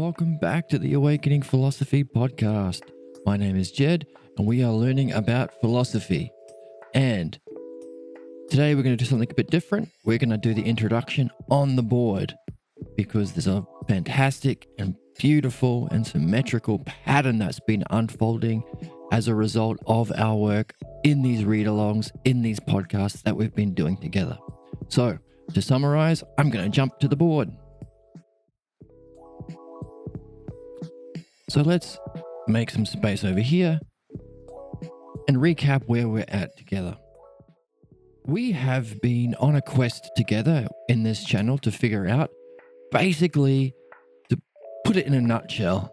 welcome back to the Awakening Philosophy podcast. My name is Jed, and we are learning about philosophy. And today we're going to do something a bit different. We're going to do the introduction on the board because there's a fantastic and beautiful and symmetrical pattern that's been unfolding as a result of our work in these read-alongs, in these podcasts that we've been doing together. So, to summarize, I'm going to jump to the board. So let's make some space over here and recap where we're at together. We have been on a quest together in this channel to figure out, basically, to put it in a nutshell,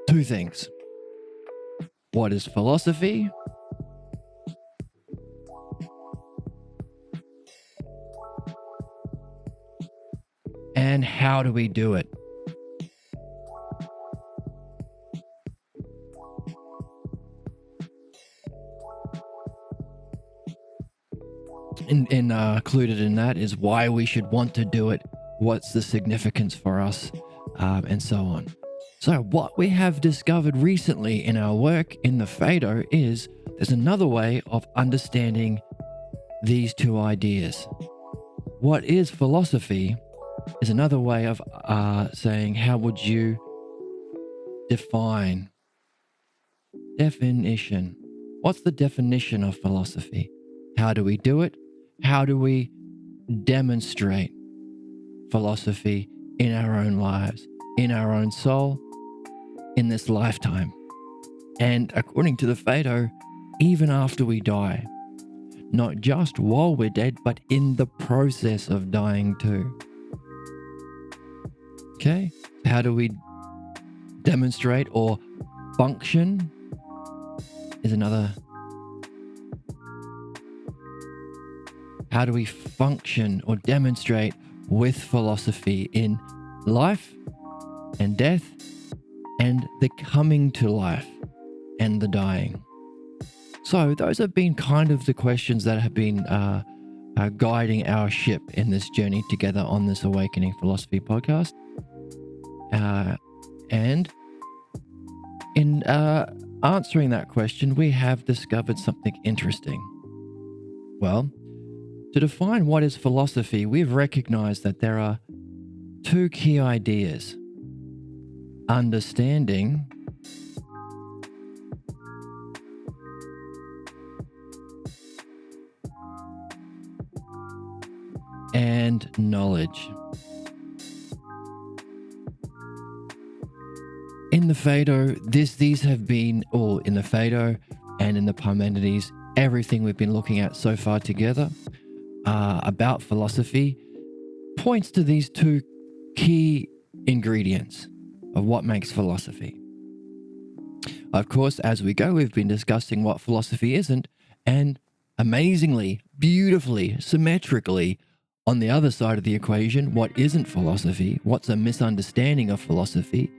two things. What is philosophy? And how do we do it? Included in that is why we should want to do it, what's the significance for us, and so on. So what we have discovered recently in our work in the Phaedo is there's another way of understanding these two ideas. What is philosophy is another way of saying how would you definition. What's the definition of philosophy? How do we do it? How do we demonstrate philosophy in our own lives, in our own soul, in this lifetime? And according to the Phaedo, even after we die, not just while we're dead, but in the process of dying too. Okay, how do we demonstrate or function is another. How do we function or demonstrate with philosophy in life and death and the coming to life and the dying? So those have been kind of the questions that have been guiding our ship in this journey together on this Awakening Philosophy podcast. And in answering that question, we have discovered something interesting. Well, to define what is philosophy, we've recognized that there are two key ideas: understanding and knowledge. In the Phaedo, these have been all in the Phaedo and in the Parmenides, everything we've been looking at so far together about philosophy points to these two key ingredients of what makes philosophy. Of course, as we go, we've been discussing what philosophy isn't, and amazingly, beautifully, symmetrically, on the other side of the equation, what isn't philosophy, what's a misunderstanding of philosophy,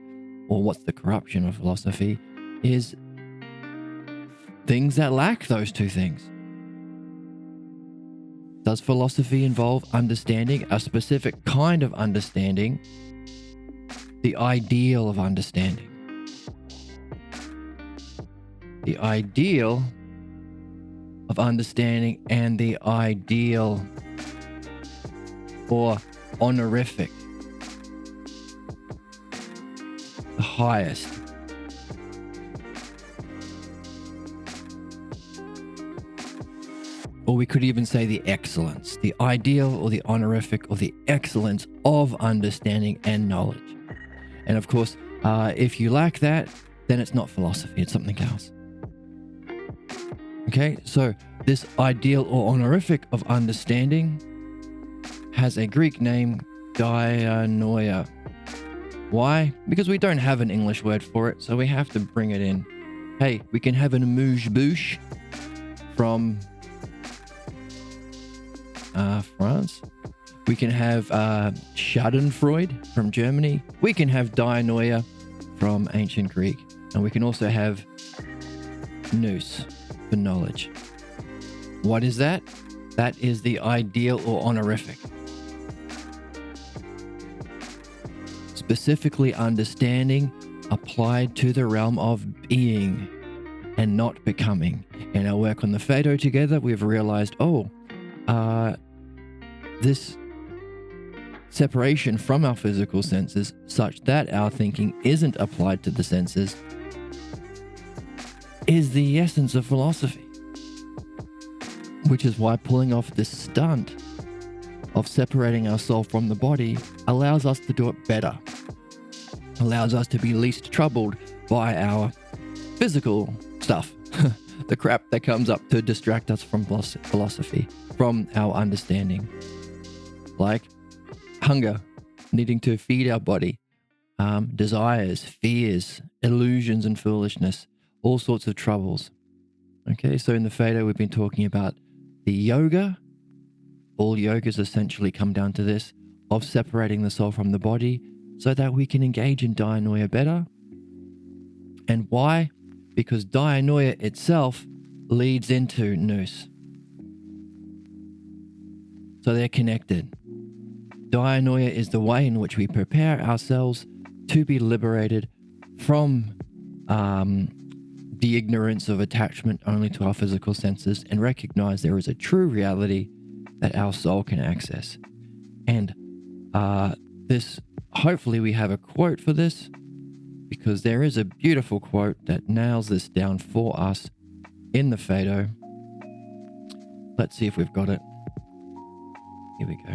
or what's the corruption of philosophy, is things that lack those two things. Does philosophy involve understanding a specific kind of understanding, the ideal of understanding? The ideal of understanding and the ideal or honorific, the highest. Or we could even say the excellence, the ideal or the honorific or the excellence of understanding and knowledge. And of course, if you lack that, then it's not philosophy, it's something else. Okay, so this ideal or honorific of understanding has a Greek name, dianoia. Why? Because we don't have an English word for it, so we have to bring it in. Hey, we can have an amuse-bouche from France. We can have Schadenfreude from Germany. We can have dianoia from ancient Greek. And we can also have nous for knowledge. What is that? That is the ideal or honorific. specifically understanding applied to the realm of being and not becoming. In our work on the Phaedo together, we've realized, this separation from our physical senses, such that our thinking isn't applied to the senses, is the essence of philosophy. Which is why pulling off this stunt of separating our soul from the body allows us to do it better, allows us to be least troubled by our physical stuff, the crap that comes up to distract us from philosophy, from our understanding, like hunger, needing to feed our body, desires, fears, illusions and foolishness, all sorts of troubles. Okay, so in the Phaedo, we've been talking about the yoga. All yogas essentially come down to this, of separating the soul from the body so that we can engage in dianoia better. And why? Because dianoia itself leads into nous. So they're connected. Dianoia is the way in which we prepare ourselves to be liberated from the ignorance of attachment only to our physical senses and recognize there is a true reality that our soul can access. And this, hopefully we have a quote for this, because there is a beautiful quote that nails this down for us in the Phaedo. Let's see if we've got it. Here we go.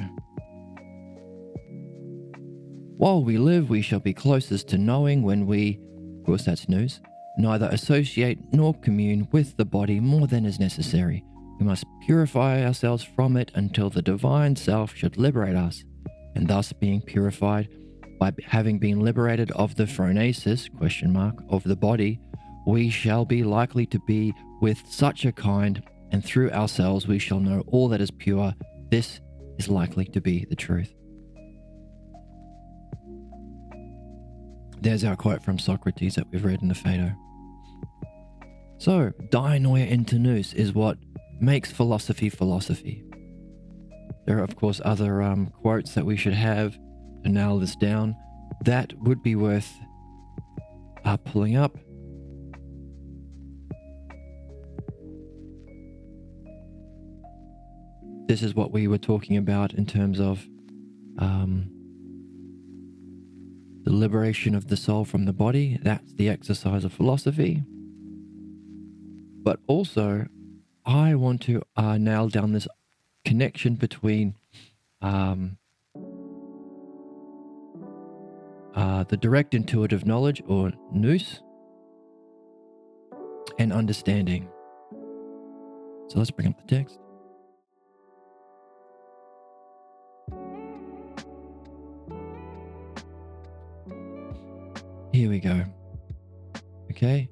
While we live, we shall be closest to knowing when we, of course that's nous, neither associate nor commune with the body more than is necessary. We must purify ourselves from it until the divine self should liberate us, and thus being purified by having been liberated of the phronesis, of the body, we shall be likely to be with such a kind, and through ourselves we shall know all that is pure. This is likely to be the truth. There's our quote from Socrates that we've read in the Phaedo. So, dianoia into nous is what makes philosophy philosophy. There are, of course, other quotes that we should have to nail this down that would be worth pulling up. This is what we were talking about in terms of the liberation of the soul from the body. That's the exercise of philosophy. But also, I want to nail down this connection between the direct intuitive knowledge, or nous, and understanding. So let's bring up the text. Here we go. Okay.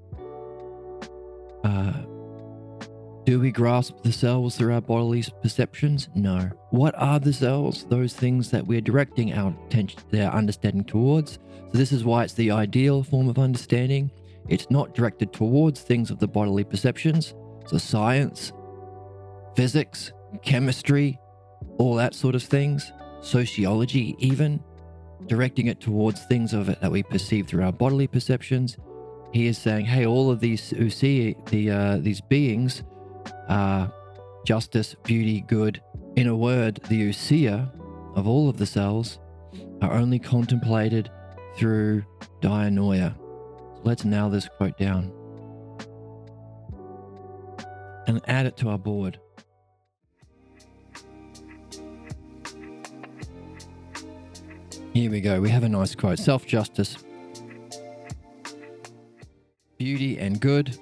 Do we grasp the selves through our bodily perceptions? No. What are the selves? Those things that we're directing our attention, our understanding towards. So this is why it's the ideal form of understanding. It's not directed towards things of the bodily perceptions. So science, physics, chemistry, all that sort of things, sociology even, directing it towards things of it that we perceive through our bodily perceptions. He is saying, hey, all of these these beings, justice, beauty, good, in a word, the ousia of all of the selves are only contemplated through dianoia. So let's nail this quote down and add it to our board. Here we go. We have a nice quote. Self-justice, beauty and good,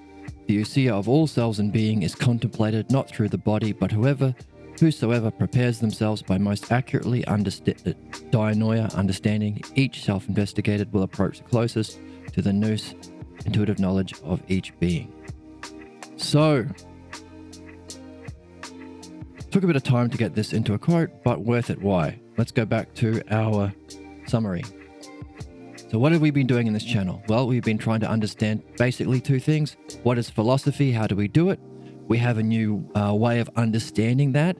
the ousia of all selves and being is contemplated not through the body, but whosoever prepares themselves by most accurately dianoia understanding, each self-investigated will approach the closest to the nous, intuitive knowledge of each being. So, took a bit of time to get this into a quote, but worth it. Why? Let's go back to our summary. So what have we been doing in this channel? Well, we've been trying to understand basically two things. What is philosophy? How do we do it? We have a new way of understanding that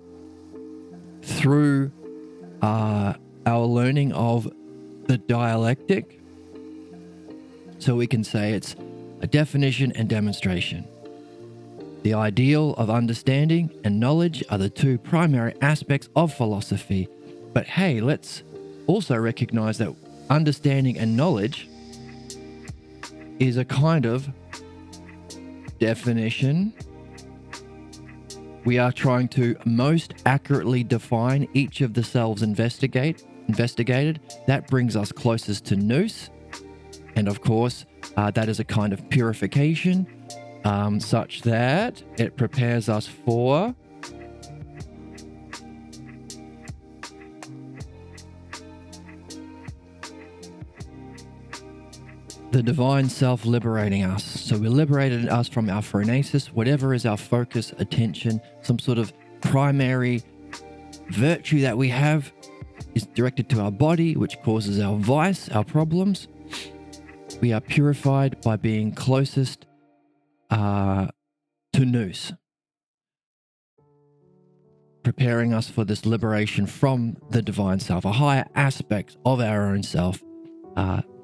through our learning of the dialectic. So we can say it's a definition and demonstration. The ideal of understanding and knowledge are the two primary aspects of philosophy. But hey, let's also recognize that understanding and knowledge is a kind of definition. We are trying to most accurately define each of the selves investigated. That brings us closest to nous. And of course, that is a kind of purification, such that it prepares us for the divine self liberating us. So we liberated us from our phronesis, whatever is our focus, attention, some sort of primary virtue that we have is directed to our body, which causes our vice, our problems. We are purified by being closest to nous, preparing us for this liberation from the divine self, a higher aspect of our own self,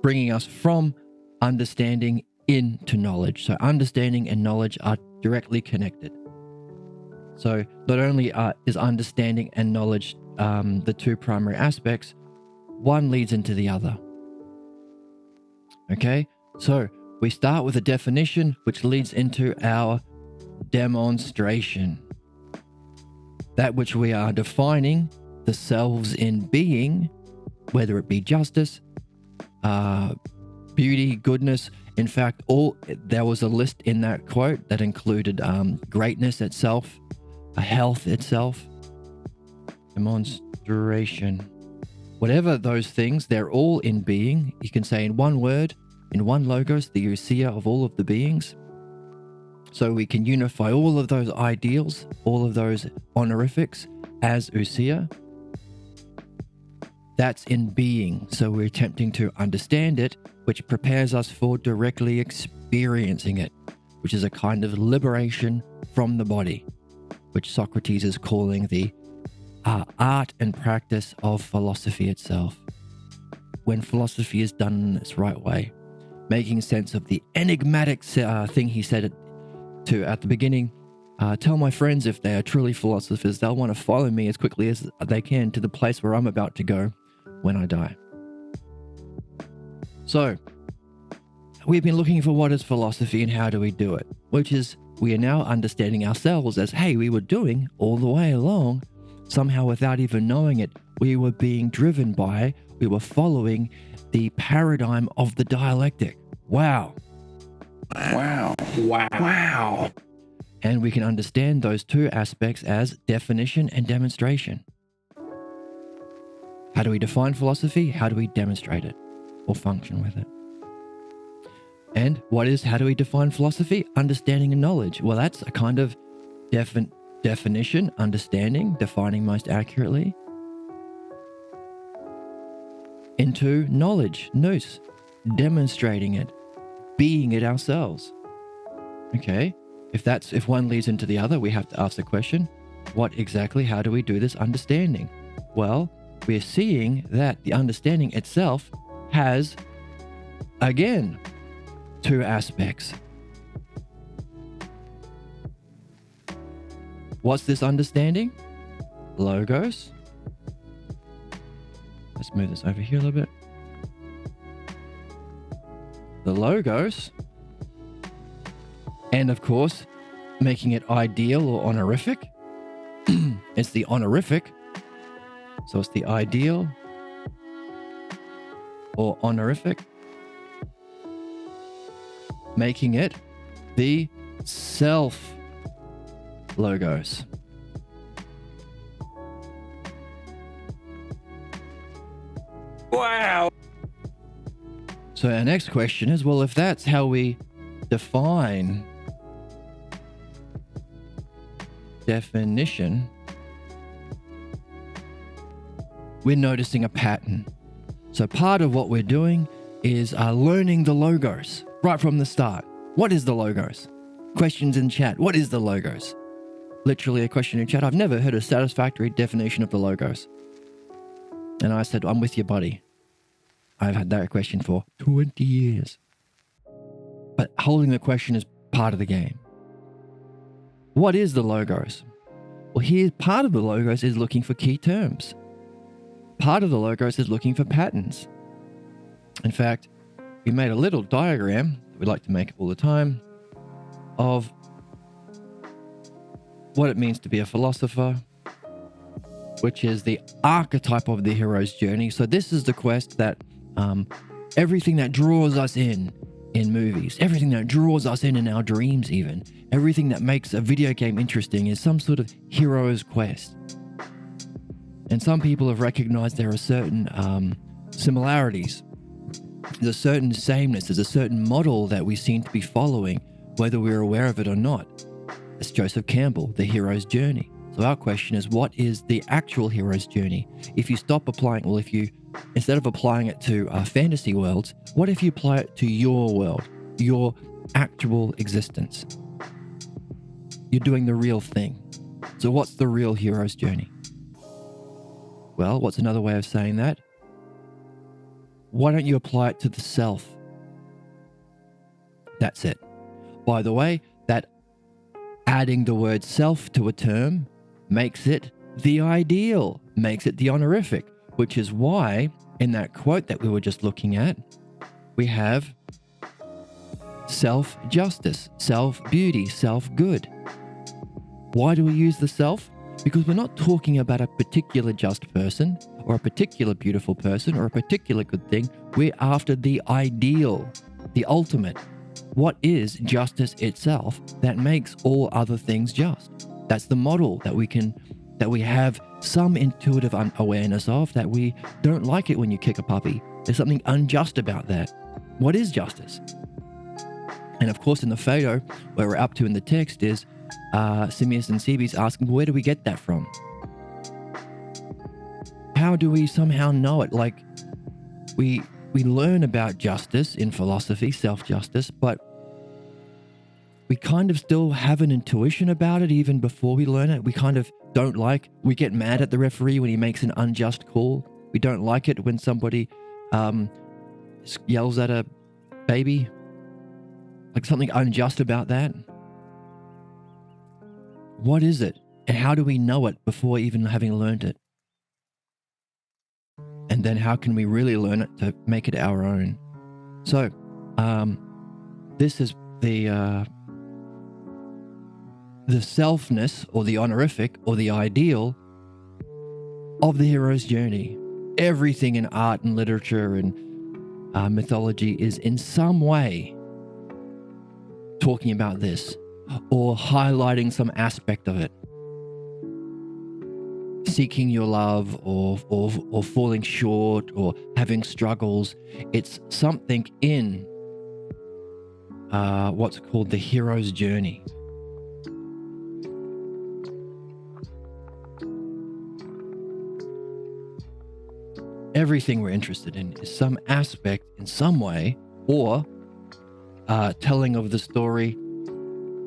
bringing us from understanding into knowledge. So understanding and knowledge are directly connected. So not only is understanding and knowledge the two primary aspects, one leads into the other. Okay, so we start with a definition which leads into our demonstration. That which we are defining, the selves in being, whether it be justice, beauty, goodness. In fact, there was a list in that quote that included greatness itself, health itself, demonstration. Whatever those things, they're all in being. You can say in one word, in one logos, the ousia of all of the beings. So we can unify all of those ideals, all of those honorifics as ousia. That's in being. So we're attempting to understand it, which prepares us for directly experiencing it, which is a kind of liberation from the body, which Socrates is calling the art and practice of philosophy itself. When philosophy is done in its right way, making sense of the enigmatic thing he said at the beginning. Tell my friends if they are truly philosophers, they'll want to follow me as quickly as they can to the place where I'm about to go when I die. So, we've been looking for what is philosophy and how do we do it, which is we are now understanding ourselves as, hey, we were doing all the way along, somehow without even knowing it, we were being driven by, we were following the paradigm of the dialectic. Wow. And we can understand those two aspects as definition and demonstration. How do we define philosophy? How do we demonstrate it or function with it? And how do we define philosophy? Understanding and knowledge. Well, that's a kind of definition, understanding, defining most accurately, into knowledge, nous, demonstrating it, being it ourselves. Okay, if one leads into the other, we have to ask the question, how do we do this understanding? Well, we're seeing that the understanding itself has, again, two aspects. What's this understanding? Logos. Let's move this over here a little bit. The logos. And of course, making it ideal or honorific. It's the honorific. So it's the ideal or honorific. Making it the self logos. Wow. So our next question is, well, if that's how we define definition, we're noticing a pattern. So part of what we're doing is learning the logos right from the start. What is the logos? Questions in chat. What is the logos? Literally a question in chat. I've never heard a satisfactory definition of the logos. And I said, I'm with you, buddy. I've had that question for 20 years. But holding the question is part of the game. What is the logos? Well, here, part of the logos is looking for key terms. Part of the logos is looking for patterns. In fact, we made a little diagram that we like to make all the time of what it means to be a philosopher, which is the archetype of the hero's journey. So this is the quest that everything that draws us in movies, everything that draws us in our dreams even, everything that makes a video game interesting is some sort of hero's quest. And some people have recognized there are certain similarities. There's a certain sameness. There's a certain model that we seem to be following, whether we're aware of it or not. It's Joseph Campbell, The Hero's Journey. So our question is, what is the actual hero's journey? If you stop applying, well, instead of applying it to fantasy worlds, what if you apply it to your world, your actual existence? You're doing the real thing. So what's the real hero's journey? Well, what's another way of saying that? Why don't you apply it to the self? That's it. By the way, that adding the word self to a term makes it the ideal, makes it the honorific, which is why in that quote that we were just looking at, we have self-justice, self-beauty, self-good. Why do we use the self? Because we're not talking about a particular just person or a particular beautiful person or a particular good thing. We're after the ideal, the ultimate. What is justice itself that makes all other things just? That's the model that we have some intuitive awareness of, that we don't like it when you kick a puppy. There's something unjust about that. What is justice? And of course, in the Phaedo, where we're up to in the text is Simmias and Cebes asking, where do we get that from? How do we somehow know it? Like, we learn about justice in philosophy, self-justice, but we kind of still have an intuition about it even before we learn it. We kind of don't we get mad at the referee when he makes an unjust call. We don't like it when somebody yells at a baby. Like something unjust about that. What is it? And how do we know it before even having learned it? And then how can we really learn it to make it our own? So, this is the selfness or the honorific or the ideal of the hero's journey. Everything in art and literature and mythology is in some way talking about this or highlighting some aspect of it. Seeking your love or falling short or having struggles. It's something in what's called the hero's journey. Everything we're interested in is some aspect in some way, or telling of the story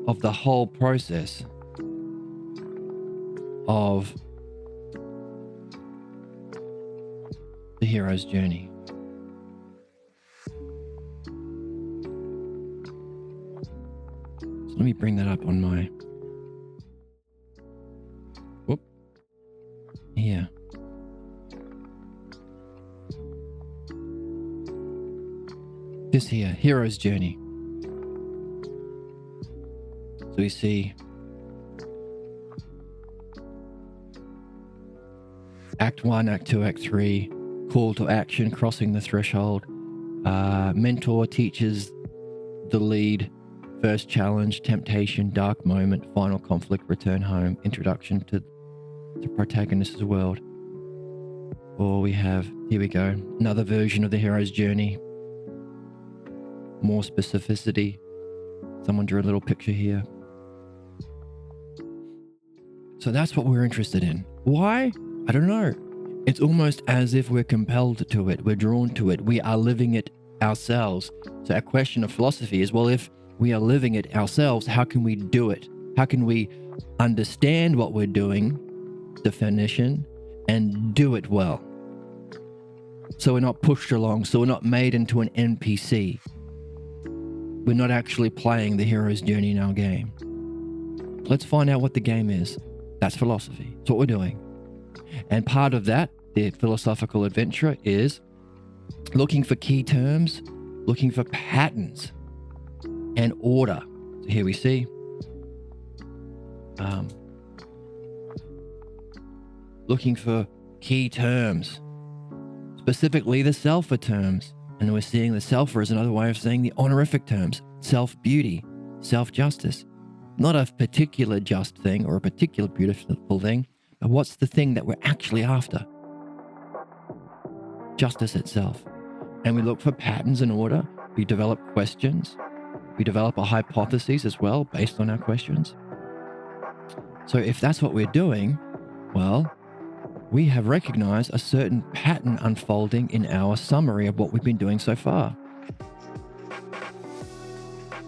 of the whole process of the hero's journey. So let me bring that up on my here. This here, hero's journey. So we see Act 1, Act 2, Act 3, call to action, crossing the threshold. Mentor teaches the lead, first challenge, temptation, dark moment, final conflict, return home, introduction to protagonist's world. Or we have, here we go, another version of the hero's journey. More specificity. Someone drew a little picture here. So that's what we're interested in. Why? I don't know. It's almost as if we're compelled to it. We're drawn to it. We are living it ourselves. So our question of philosophy is, well, if we are living it ourselves, how can we do it? How can we understand what we're doing, definition, and do it well? So we're not pushed along. So we're not made into an NPC. We're not actually playing the hero's journey in our game. Let's find out what the game is. That's philosophy. That's what we're doing. And part of that, the philosophical adventure, is looking for key terms, looking for patterns and order. So here we see looking for key terms, specifically the selfer terms. And we're seeing the selfer as another way of saying the honorific terms: self-beauty, self-justice. Not a particular just thing or a particular beautiful thing, but what's the thing that we're actually after? Justice itself. And we look for patterns and order. We develop questions. We develop a hypothesis as well based on our questions. So if that's what we're doing, well, we have recognized a certain pattern unfolding in our summary of what we've been doing so far.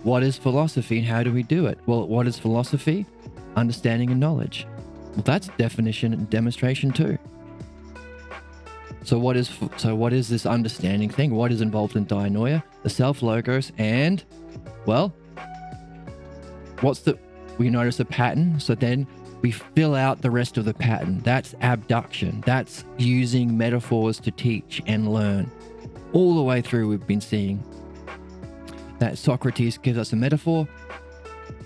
What is philosophy and how do we do it? Well, what is philosophy? Understanding and knowledge. Well, that's definition and demonstration too. So what is this understanding thing? What is involved in dianoia? The self-logos and, well, we notice a pattern, so then we fill out the rest of the pattern. That's abduction. That's using metaphors to teach and learn. All the way through we've been seeing that Socrates gives us a metaphor.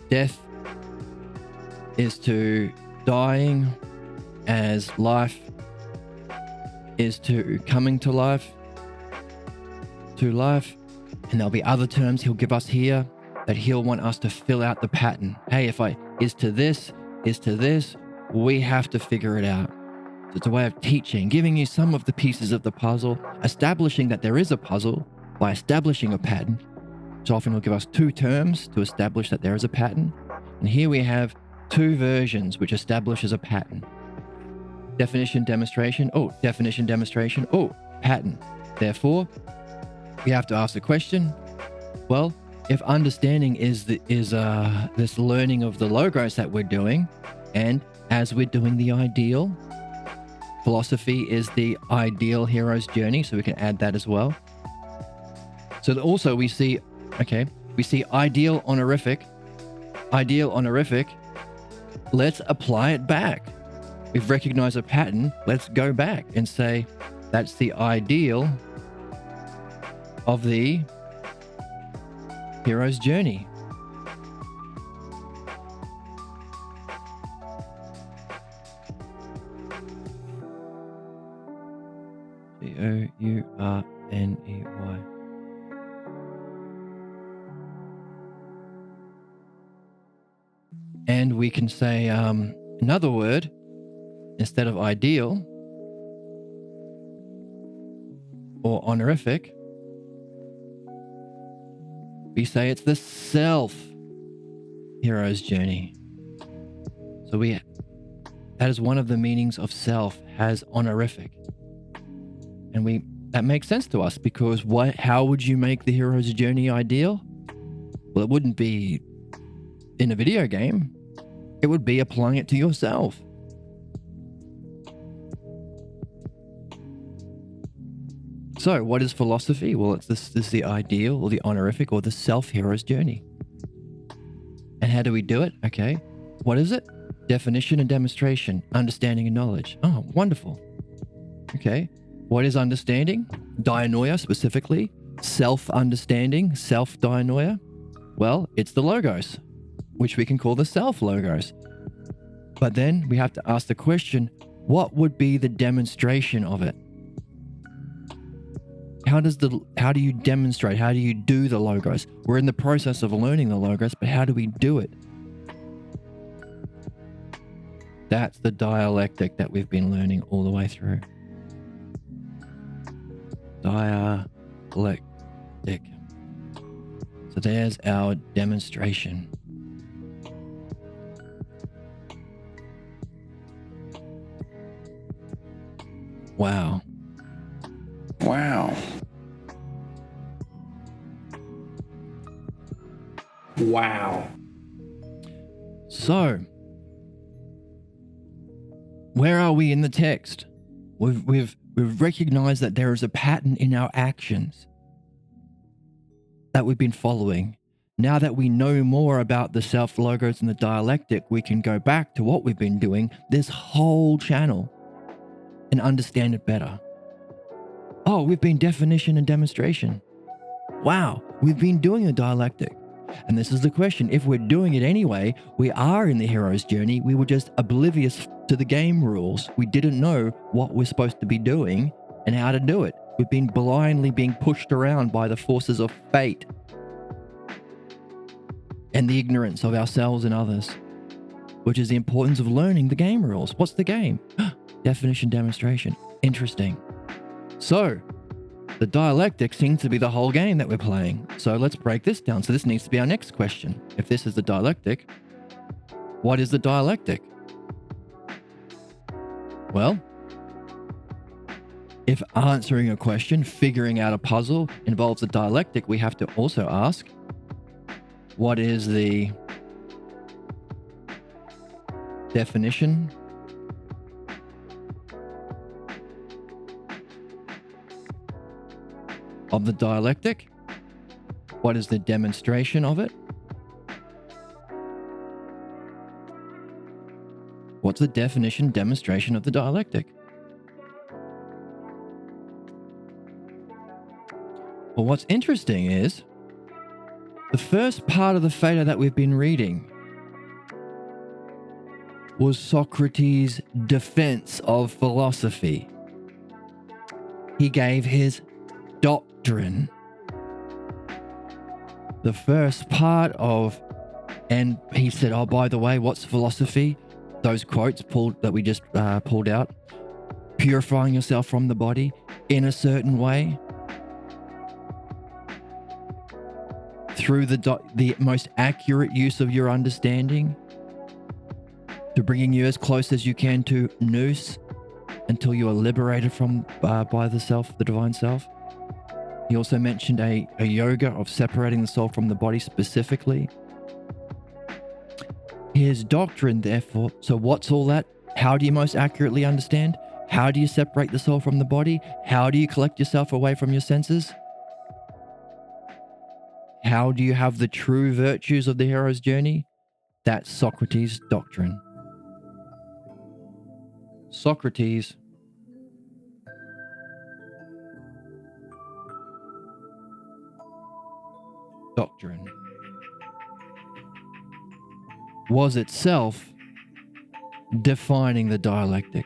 Death is to dying as life is to coming to life, and there'll be other terms he'll give us here that he'll want us to fill out the pattern. Hey, if I is to this, we have to figure it out. So it's a way of teaching, giving you some of the pieces of the puzzle, establishing that there is a puzzle by establishing a pattern. So often he'll give us two terms to establish that there is a pattern. And here we have two versions which establishes a pattern. Definition, demonstration. Oh, definition, demonstration. Oh, pattern. Therefore, we have to ask the question, well, if understanding is this learning of the logos that we're doing, and as we're doing the ideal, philosophy is the ideal hero's journey, so we can add that as well. So that also we see ideal honorific. Let's apply it back. We've recognized a pattern. Let's go back and say that's the ideal of the hero's journey. Gourney. And we can say another word instead of ideal or honorific. We say it's the self hero's journey. So that is one of the meanings of self, has honorific. And that makes sense to us because how would you make the hero's journey ideal? Well, it wouldn't be in a video game. It would be applying it to yourself. So what is philosophy? Well, it's this the ideal or the honorific or the self-hero's journey. And how do we do it? Okay. What is it? Definition and demonstration, understanding and knowledge. Oh, wonderful. Okay. What is understanding? Dianoia specifically. Self-understanding, self-dianoia. Well, it's the logos, which we can call the self-logos. But then we have to ask the question, what would be the demonstration of it? How do you demonstrate? How do you do the logos? We're in the process of learning the logos, but how do we do it? That's the dialectic that we've been learning all the way through. Dialectic. So there's our demonstration. Wow. Wow. Wow. So, where are we in the text? We've We've recognized that there is a pattern in our actions that we've been following. Now that we know more about the self logos and the dialectic, we can go back to what we've been doing this whole channel and understand it better. Oh, we've been definition and demonstration. Wow, we've been doing a dialectic. And this is the question. If we're doing it anyway, we are in the hero's journey. We were just oblivious to the game rules. We didn't know what we're supposed to be doing and how to do it. We've been blindly being pushed around by the forces of fate and the ignorance of ourselves and others, which is the importance of learning the game rules. What's the game? Definition, demonstration. Interesting. So, the dialectic seems to be the whole game that we're playing. So let's break this down. So this needs to be our next question. If this is the dialectic, what is the dialectic? Well, if answering a question, figuring out a puzzle involves a dialectic, we have to also ask, what is the definition of the dialectic? What is the demonstration of it? What's the definition, demonstration of the dialectic? Well, what's interesting is the first part of the Phaedo that we've been reading was Socrates' defense of philosophy. He gave his doctrine. The first part of, and he said, oh, by the way, what's philosophy? Those quotes that we just pulled out. Purifying yourself from the body in a certain way. Through the most accurate use of your understanding. To bringing you as close as you can to nous until you are liberated from by the self, the divine self. He also mentioned a yoga of separating the soul from the body specifically. His doctrine, therefore, so what's all that? How do you most accurately understand? How do you separate the soul from the body? How do you collect yourself away from your senses? How do you have the true virtues of the hero's journey? That's Socrates' doctrine. Socrates doctrine was itself defining the dialectic.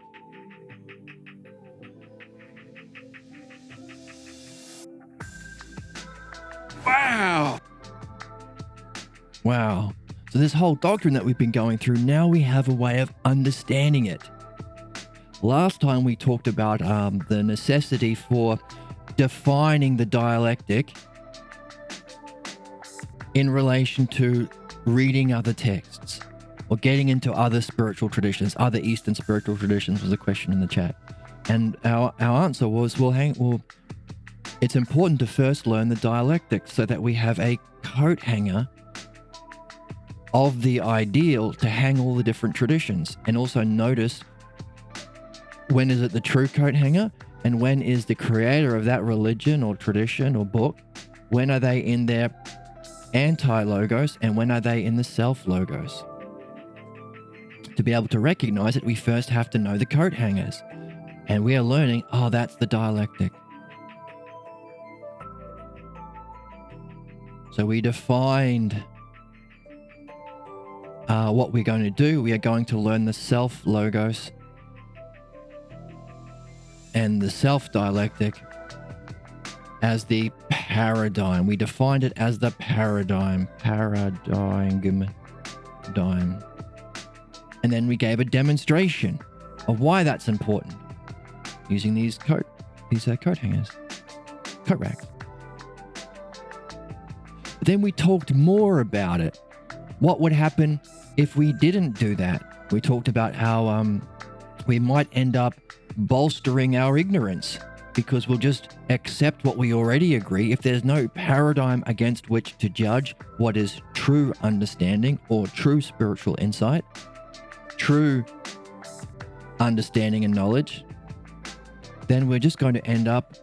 Wow. So this whole doctrine that we've been going through, now we have a way of understanding it. Last time we talked about the necessity for defining the dialectic in relation to reading other texts or getting into other spiritual traditions. Other Eastern spiritual traditions was a question in the chat. And our answer was, well, it's important to first learn the dialectic so that we have a coat hanger of the ideal to hang all the different traditions, and also notice when is it the true coat hanger and when is the creator of that religion or tradition or book, when are they in their anti-logos and when are they in the self-logos. To be able to recognize it, we first have to know the coat hangers, and we are learning, oh, that's the dialectic. So we defined what we're going to do. We are going to learn the self-logos and the self-dialectic as the paradigm. We defined it as the paradigm. And then we gave a demonstration of why that's important using these coat hangers, coat racks. Then we talked more about it. What would happen if we didn't do that? We talked about how we might end up bolstering our ignorance because we'll just accept what we already agree. If there's no paradigm against which to judge what is true understanding or true spiritual insight, true understanding and knowledge, then we're just going to end up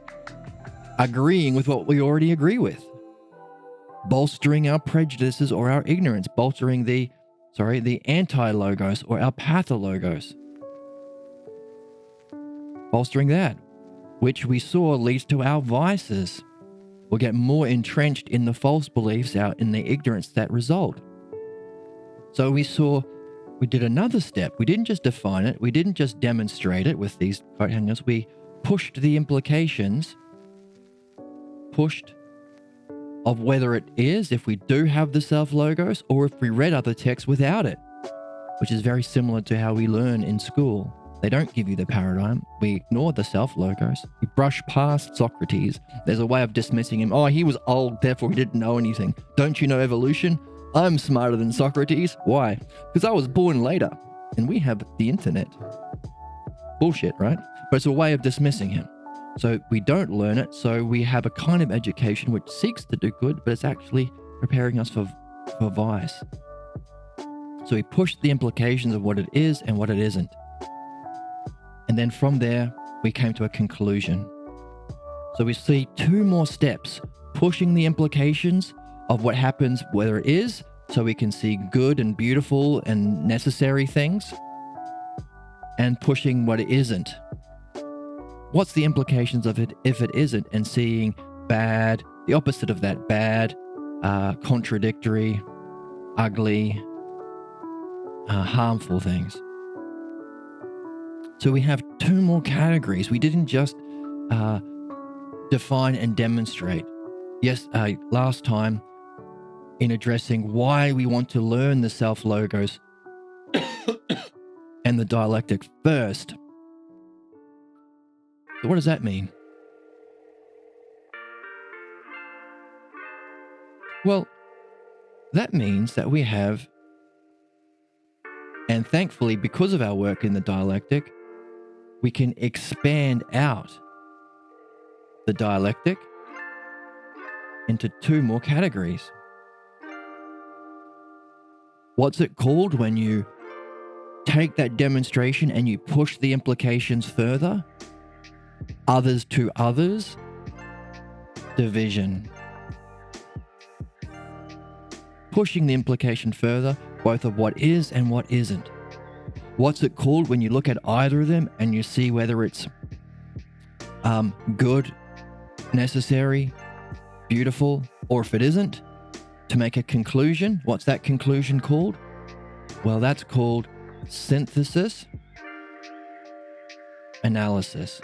agreeing with what we already agree with, bolstering our prejudices or our ignorance, bolstering the anti-logos or our pathologos, bolstering that, which we saw leads to our vices. We'll get more entrenched in the false beliefs, out in the ignorance that result. So we did another step. We didn't just define it. We didn't just demonstrate it with these coat hangers. We pushed the implications, of whether it is, if we do have the self-logos, or if we read other texts without it, which is very similar to how we learn in school. They don't give you the paradigm. We ignore the self-logos. We brush past Socrates. There's a way of dismissing him. Oh, he was old, therefore he didn't know anything. Don't you know evolution? I'm smarter than Socrates. Why? Because I was born later, and we have the internet. Bullshit, right? But it's a way of dismissing him. So we don't learn it, so we have a kind of education which seeks to do good, but it's actually preparing us for vice. So we push the implications of what it is and what it isn't. And then from there, we came to a conclusion. So we see two more steps, pushing the implications of what happens, whether it is, so we can see good and beautiful and necessary things, and pushing what it isn't. What's the implications of it if it isn't, and seeing bad, the opposite of that, bad, contradictory, ugly, harmful things. So we have two more categories. We didn't just define and demonstrate. Yes, last time in addressing why we want to learn the self-logos and the dialectic first. So what does that mean? Well, that means that we have, and thankfully because of our work in the dialectic, we can expand out the dialectic into two more categories. What's it called when you take that demonstration and you push the implications further? Others to others, division. Pushing the implication further, both of what is and what isn't. What's it called when you look at either of them and you see whether it's good, necessary, beautiful, or if it isn't, to make a conclusion? What's that conclusion called? Well, that's called synthesis, analysis.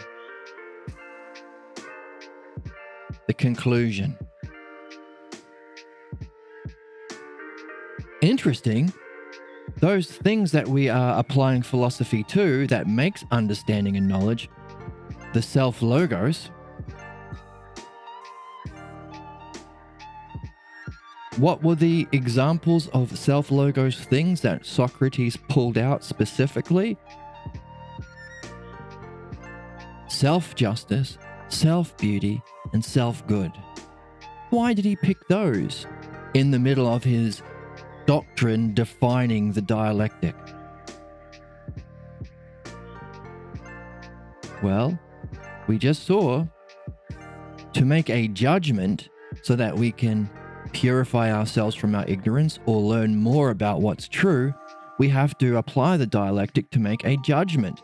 The conclusion. Interesting. Those things that we are applying philosophy to, that makes understanding and knowledge, the self-logos, what were the examples of self-logos things that Socrates pulled out specifically? Self-justice, self-beauty, and self-good. Why did he pick those in the middle of his doctrine defining the dialectic? Well, we just saw, to make a judgment so that we can purify ourselves from our ignorance or learn more about what's true, we have to apply the dialectic to make a judgment,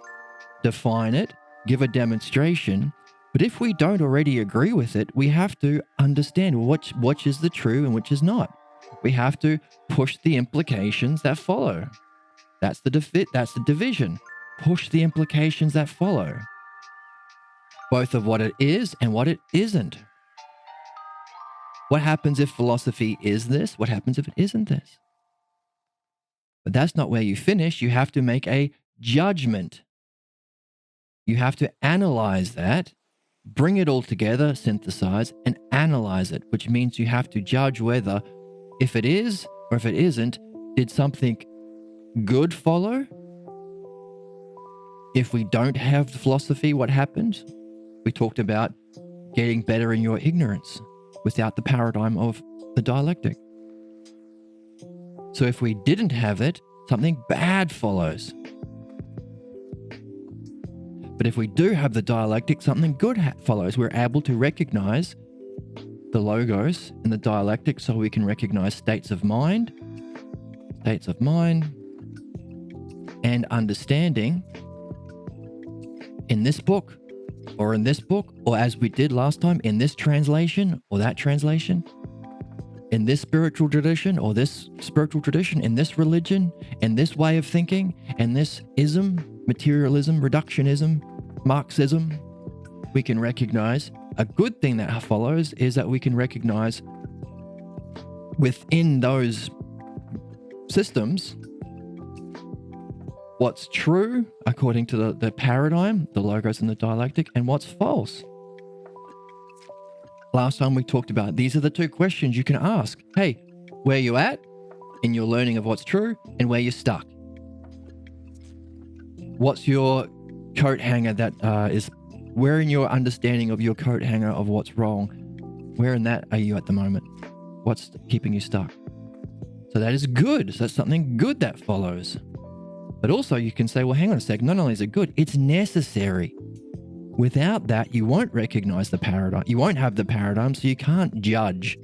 define it, give a demonstration. But if we don't already agree with it, we have to understand which is the true and which is not. We have to push the implications that follow. That's the division. Push the implications that follow, both of what it is and what it isn't. What happens if philosophy is this? What happens if it isn't this? But that's not where you finish. You have to make a judgment. You have to analyze that, bring it all together, synthesize, and analyze it, which means you have to judge whether, if it is or if it isn't, did something good follow? If we don't have philosophy, what happens? We talked about getting better in your ignorance without the paradigm of the dialectic. So if we didn't have it, something bad follows. But if we do have the dialectic, something good follows. We're able to recognize the logos and the dialectic, so we can recognize states of mind, and understanding in this book, or as we did last time, in this translation or that translation, in this spiritual tradition or this spiritual tradition, in this religion, in this way of thinking, and this ism, materialism, reductionism, Marxism. We can recognize a good thing that follows is that we can recognize within those systems what's true according to the paradigm, the logos and the dialectic, and what's false. Last time we talked about these are the two questions you can ask. Hey, where you at in your learning of what's true, and where you're stuck? What's your coat hanger where in your understanding of your coat hanger of what's wrong, where in that are you at the moment? What's keeping you stuck? So that is good. So that's something good that follows. But also you can say, well, hang on a sec. Not only is it good, it's necessary. Without that, you won't recognize the paradigm. You won't have the paradigm, so you can't judge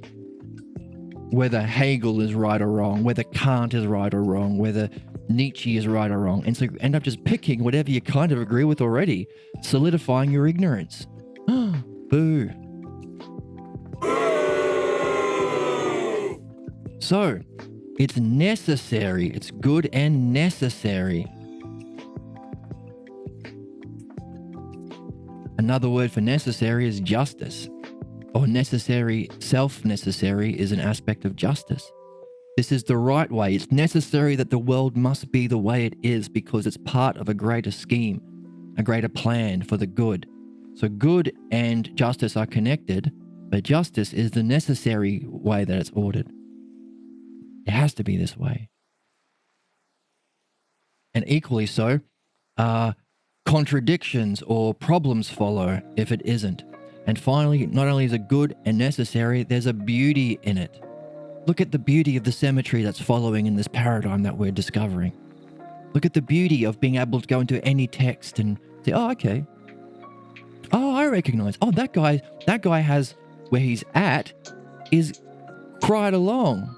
whether Hegel is right or wrong, whether Kant is right or wrong, whether Nietzsche is right or wrong. And so you end up just picking whatever you kind of agree with already, solidifying your ignorance. Boo. So, it's necessary. It's good and necessary. Another word for necessary is justice, or necessary, self-necessary is an aspect of justice. This is the right way. It's necessary that the world must be the way it is because it's part of a greater scheme, a greater plan for the good. So good and justice are connected, but justice is the necessary way that it's ordered. It has to be this way. And equally so, contradictions or problems follow if it isn't. And finally, not only is it good and necessary, there's a beauty in it. Look at the beauty of the symmetry that's following in this paradigm that we're discovering. Look at the beauty of being able to go into any text and say, oh, okay. Oh, I recognize. Oh, that guy has, where he's at, is cried along.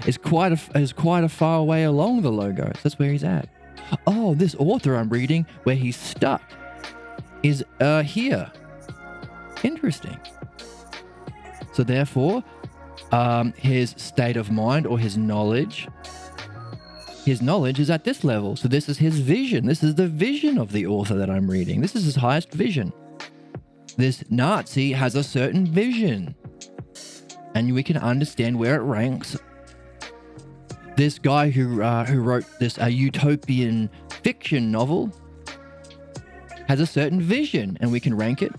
Is quite a far way along the logos. That's where he's at. Oh, this author I'm reading, where he's stuck, is here. Interesting. So therefore, his state of mind or his knowledge is at this level. So this is his vision. This is the vision of the author that I'm reading. This is his highest vision. This Nazi has a certain vision, and we can understand where it ranks. This guy who wrote this utopian fiction novel has a certain vision, and we can rank it.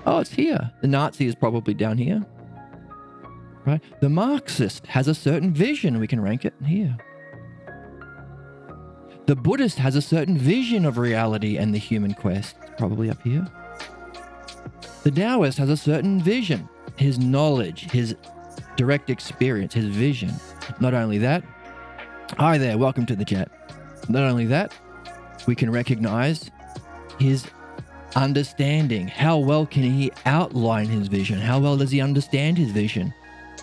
Oh, it's here. The Nazi is probably down here, right? The Marxist has a certain vision. We can rank it here. The Buddhist has a certain vision of reality and the human quest. It's probably up here. The Taoist has a certain vision, his knowledge, his direct experience, his vision. Not only that, hi there, welcome to the chat. Not only that, we can recognize his understanding. How well can he outline his vision? How well does he understand his vision?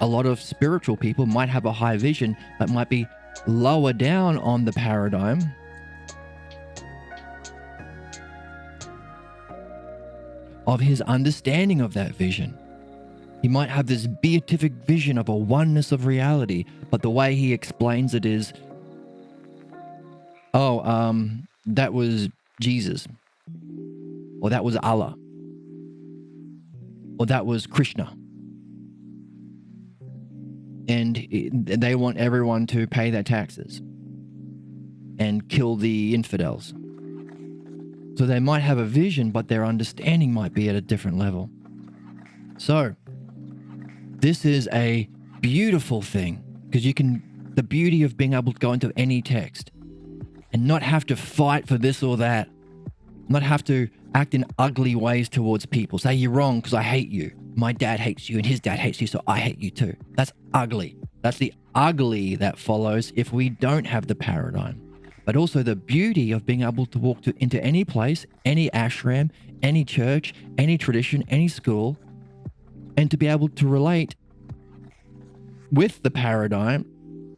A lot of spiritual people might have a high vision, but might be lower down on the paradigm. Of his understanding of that vision. He might have this beatific vision of a oneness of reality, but the way he explains it is, that was Jesus, or that was Allah, or that was Krishna. And they want everyone to pay their taxes and kill the infidels. So they might have a vision, but their understanding might be at a different level. So this is a beautiful thing, because the beauty of being able to go into any text and not have to fight for this or that, not have to act in ugly ways towards people. Say you're wrong because I hate you. My dad hates you and his dad hates you, so I hate you too. That's ugly. That's the ugly that follows if we don't have the paradigm. But also the beauty of being able to walk into any place, any ashram, any church, any tradition, any school, and to be able to relate with the paradigm,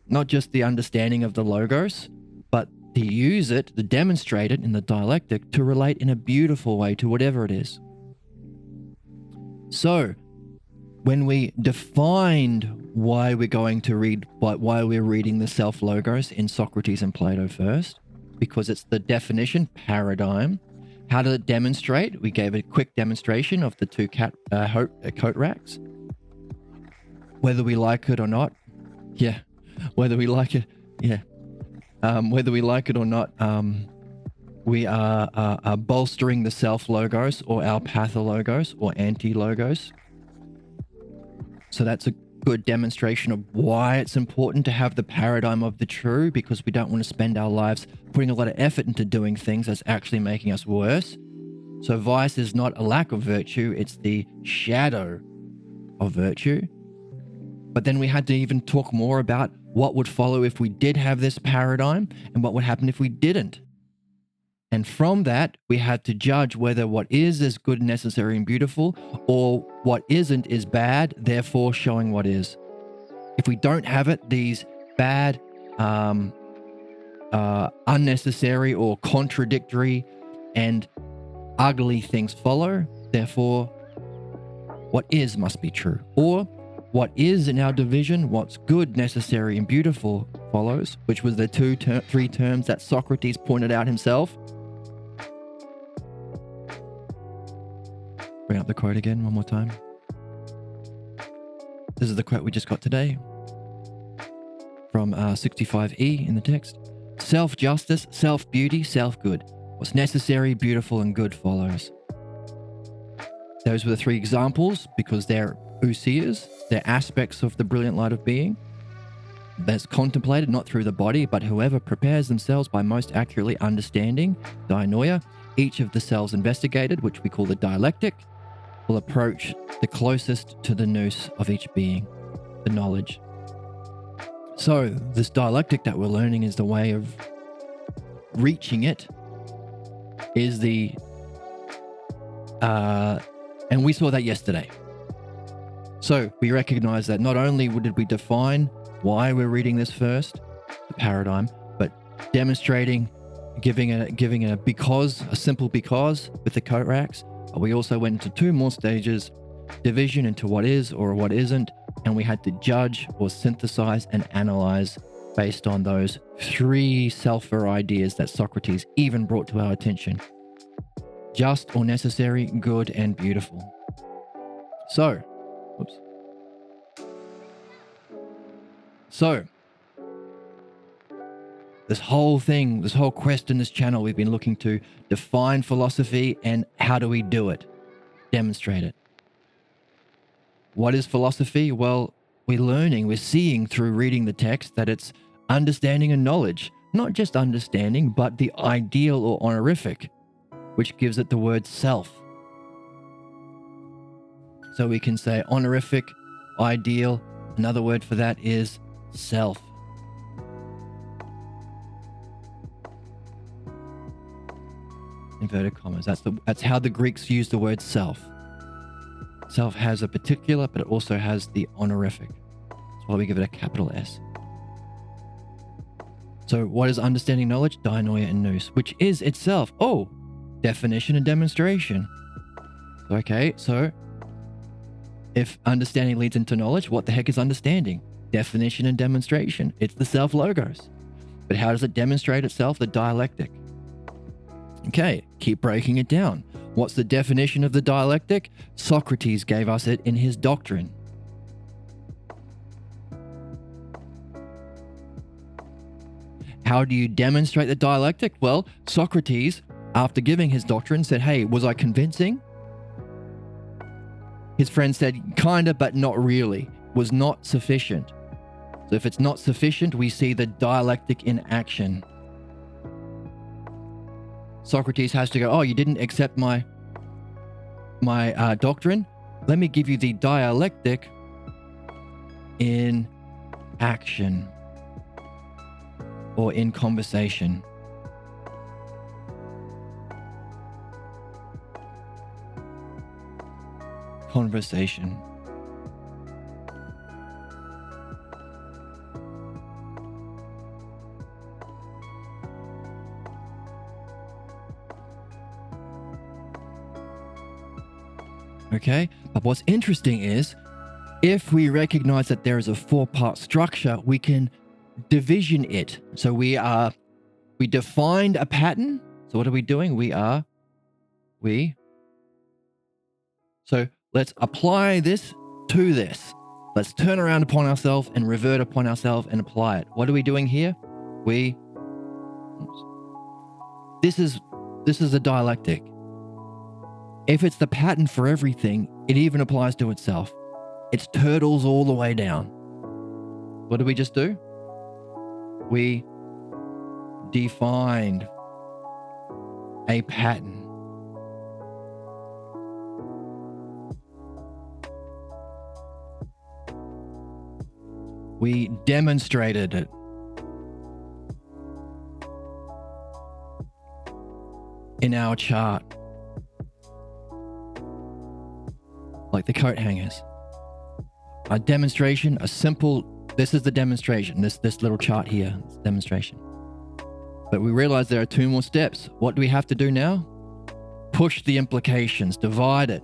not just the understanding of the logos, but to use it, to demonstrate it in the dialectic, to relate in a beautiful way to whatever it is. So, when we defined why we're going to read, why we're reading the self logos in Socrates and Plato first, because it's the definition, paradigm. How did it demonstrate? We gave a quick demonstration of the two coat racks. Whether we like it or not, yeah. Whether we like it, yeah. Whether we like it or not, we are bolstering the self logos or our pathologos or anti-logos. So that's a good demonstration of why it's important to have the paradigm of the true, because we don't want to spend our lives putting a lot of effort into doing things that's actually making us worse. So vice is not a lack of virtue, it's the shadow of virtue. But then we had to even talk more about what would follow if we did have this paradigm and what would happen if we didn't. And from that, we had to judge whether what is good, necessary, and beautiful, or what isn't is bad, therefore showing what is. If we don't have it, these bad, unnecessary, or contradictory and ugly things follow, therefore what is must be true. Or what is in our division, what's good, necessary, and beautiful follows, which was the three terms that Socrates pointed out himself. Bring up the quote again one more time. This is the quote we just got today from 65E in the text. Self-justice, self-beauty, self-good. What's necessary, beautiful, and good follows. Those were the three examples because they're ousias, they're aspects of the brilliant light of being that's contemplated not through the body, but whoever prepares themselves by most accurately understanding, dianoia, each of the selves investigated, which we call the dialectic, will approach the closest to the nous of each being, the knowledge. So this dialectic that we're learning is the way of reaching it, is the and we saw that yesterday. So we recognize that not only did we define why we're reading this first, the paradigm, but demonstrating, giving a because, a simple because with the coat racks. We also went into two more stages, division into what is or what isn't, and we had to judge or synthesize and analyze based on those three self-aware ideas that Socrates even brought to our attention. Just or necessary, good and beautiful. So, this whole quest in this channel, we've been looking to define philosophy and how do we do it? Demonstrate it. What is philosophy? Well, we're seeing through reading the text that it's understanding and knowledge. Not just understanding, but the ideal or honorific, which gives it the word self. So we can say honorific, ideal. Another word for that is self. Inverted commas. That's how the Greeks use the word self. Self has a particular, but it also has the honorific. That's why we give it a capital S. So what is understanding knowledge? Dianoia and nous, which is itself, definition and demonstration. Okay, so if understanding leads into knowledge, what the heck is understanding? Definition and demonstration. It's the self-logos. But how does it demonstrate itself? The dialectic. Okay, keep breaking it down. What's the definition of the dialectic? Socrates gave us it in his doctrine. How do you demonstrate the dialectic? Well, Socrates, after giving his doctrine, said, hey, was I convincing? His friend said, kinda, but not really. Was not sufficient. So if it's not sufficient, we see the dialectic in action. Socrates has to go, you didn't accept my doctrine? Let me give you the dialectic in action, or in conversation. Conversation. Okay, but what's interesting is if we recognize that there is a 4-part structure, we can division it. So we defined a pattern. So what are we doing? So let's apply this to this. Let's turn around upon ourselves and revert upon ourselves and apply it. What are we doing here? This is a dialectic. If it's the pattern for everything, it even applies to itself. It's turtles all the way down. What did we just do? We defined a pattern. We demonstrated it. In our chart. Like the coat hangers. A demonstration, this is the demonstration. This little chart here, it's demonstration. But we realize there are 2 more steps. What do we have to do now? Push the implications, divide it.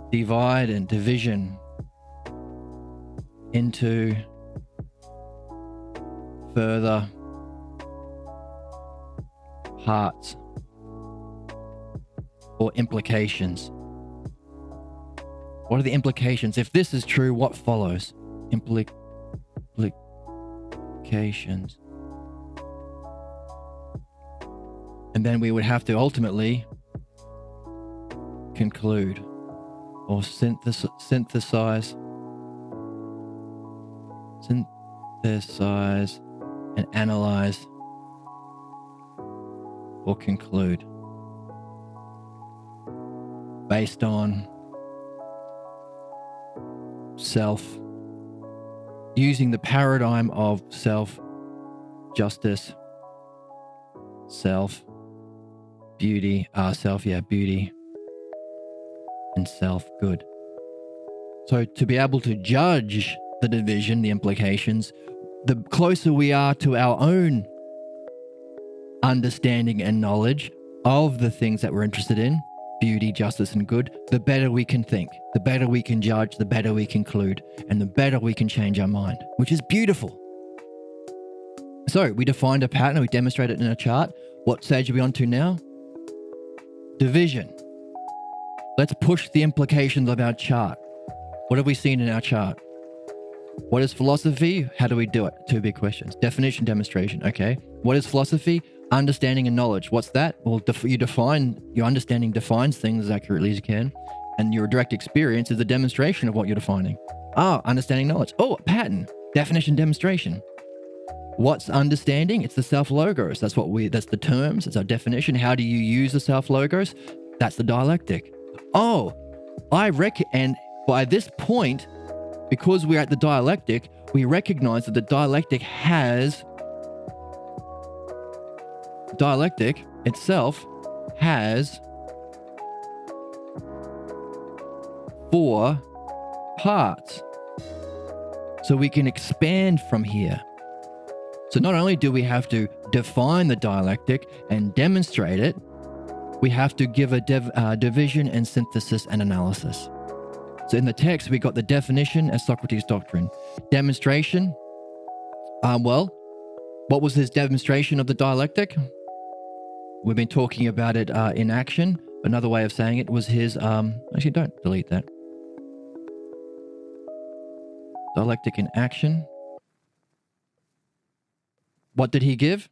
Divide and division into further parts or implications. What are the implications? If this is true, what follows? Implications. And then we would have to ultimately conclude or synthesize and analyze or conclude based on self, using the paradigm of self-justice, self-beauty, beauty, and self-good. So to be able to judge the division, the implications, the closer we are to our own understanding and knowledge of the things that we're interested in, beauty, justice, and good, the better we can think, the better we can judge, the better we conclude, and the better we can change our mind, which is beautiful. So we defined a pattern, we demonstrated it in a chart. What stage are we on to now? Division. Let's push the implications of our chart. What have we seen in our chart? What is philosophy? How do we do it? 2 big questions. Definition, demonstration. Okay. What is philosophy? Understanding and knowledge. What's that? Well, your understanding defines things as accurately as you can. And your direct experience is a demonstration of what you're defining. Understanding knowledge. Pattern. Definition, demonstration. What's understanding? It's the self-logos. That's the terms. It's our definition. How do you use the self-logos? That's the dialectic. And by this point, because we're at the dialectic, we recognize that the dialectic itself has 4 parts. So we can expand from here. So not only do we have to define the dialectic and demonstrate it, we have to give a division and synthesis and analysis. So in the text, we got the definition as Socrates' doctrine. Demonstration, what was his demonstration of the dialectic? We've been talking about it in action. Another way of saying it was his, actually don't delete that. Dialectic in action. What did he give?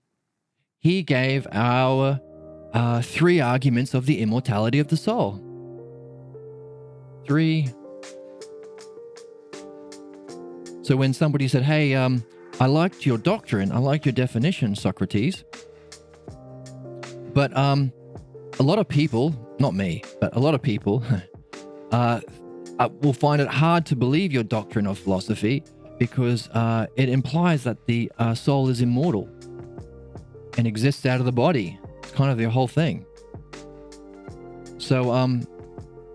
He gave our 3 arguments of the immortality of the soul. 3. So when somebody said, hey, I liked your doctrine, I liked your definition, Socrates, but a lot of people, not me, but a lot of people will find it hard to believe your doctrine of philosophy because it implies that the soul is immortal and exists out of the body. It's kind of the whole thing. So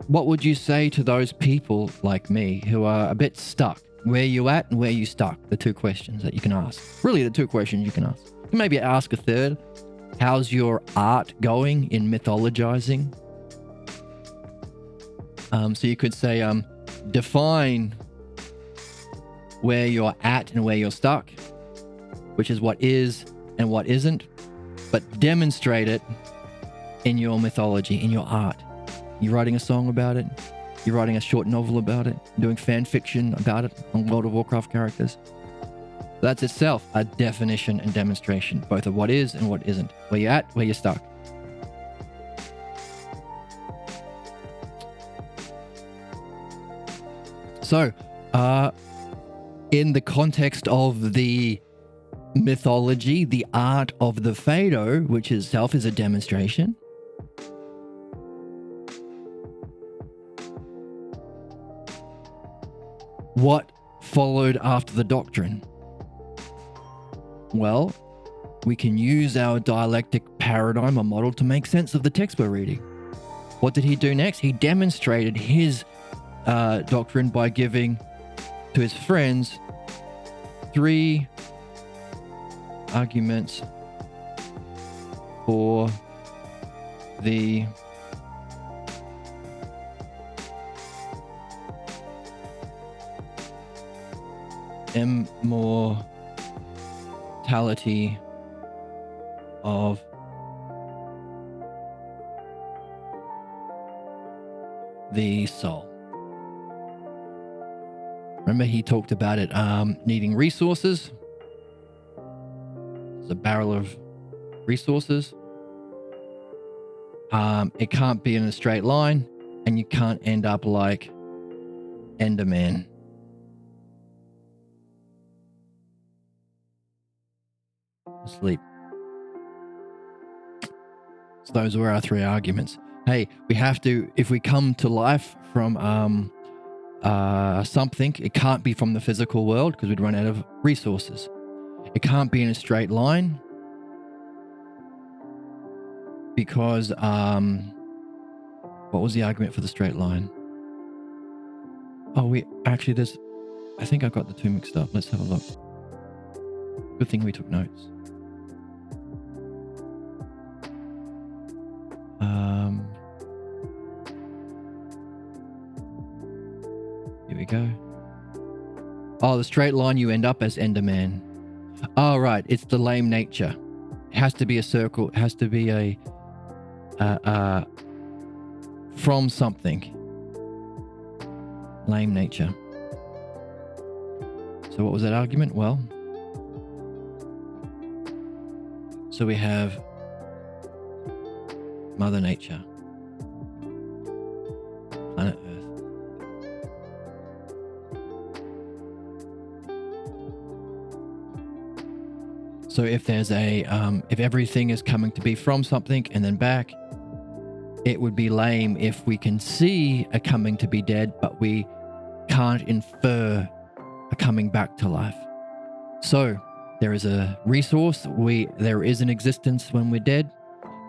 what would you say to those people like me who are a bit stuck? Where you at and where you stuck? The two questions that you can ask. Really, the two questions you can ask. You can maybe ask a third. How's your art going in mythologizing? So you could say, define where you're at and where you're stuck, which is what is and what isn't, but demonstrate it in your mythology, in your art. You're writing a song about it. You're writing a short novel about it. Doing fan fiction about it on World of Warcraft characters. That's itself a definition and demonstration, both of what is and what isn't. Where you're at, where you're stuck. So, in the context of the mythology, the art of the Phaedo, which itself is a demonstration, what followed after the doctrine? Well, we can use our dialectic paradigm or model to make sense of the text we're reading. What did he do next? He demonstrated his doctrine by giving to his friends 3 arguments for the immortality of the soul. Remember, he talked about it needing resources. It's a barrel of resources. It can't be in a straight line, and you can't end up like Enderman. Asleep. So those were our 3 arguments. Hey, we have to, if we come to life from something, it can't be from the physical world because we'd run out of resources. It can't be in a straight line because what was the argument for the straight line? Oh, I think I got the 2 mixed up. Let's have a look. Good thing we took notes. Here we go. Oh, the straight line, you end up as Enderman. Oh, right. It's the lame nature. It has to be a circle. It has to be a from something. Lame nature. So what was that argument? Well, so we have Mother Nature, planet Earth. So if there's if everything is coming to be from something and then back, it would be lame if we can see a coming to be dead, but we can't infer a coming back to life. So there is a resource. There is an existence when we're dead.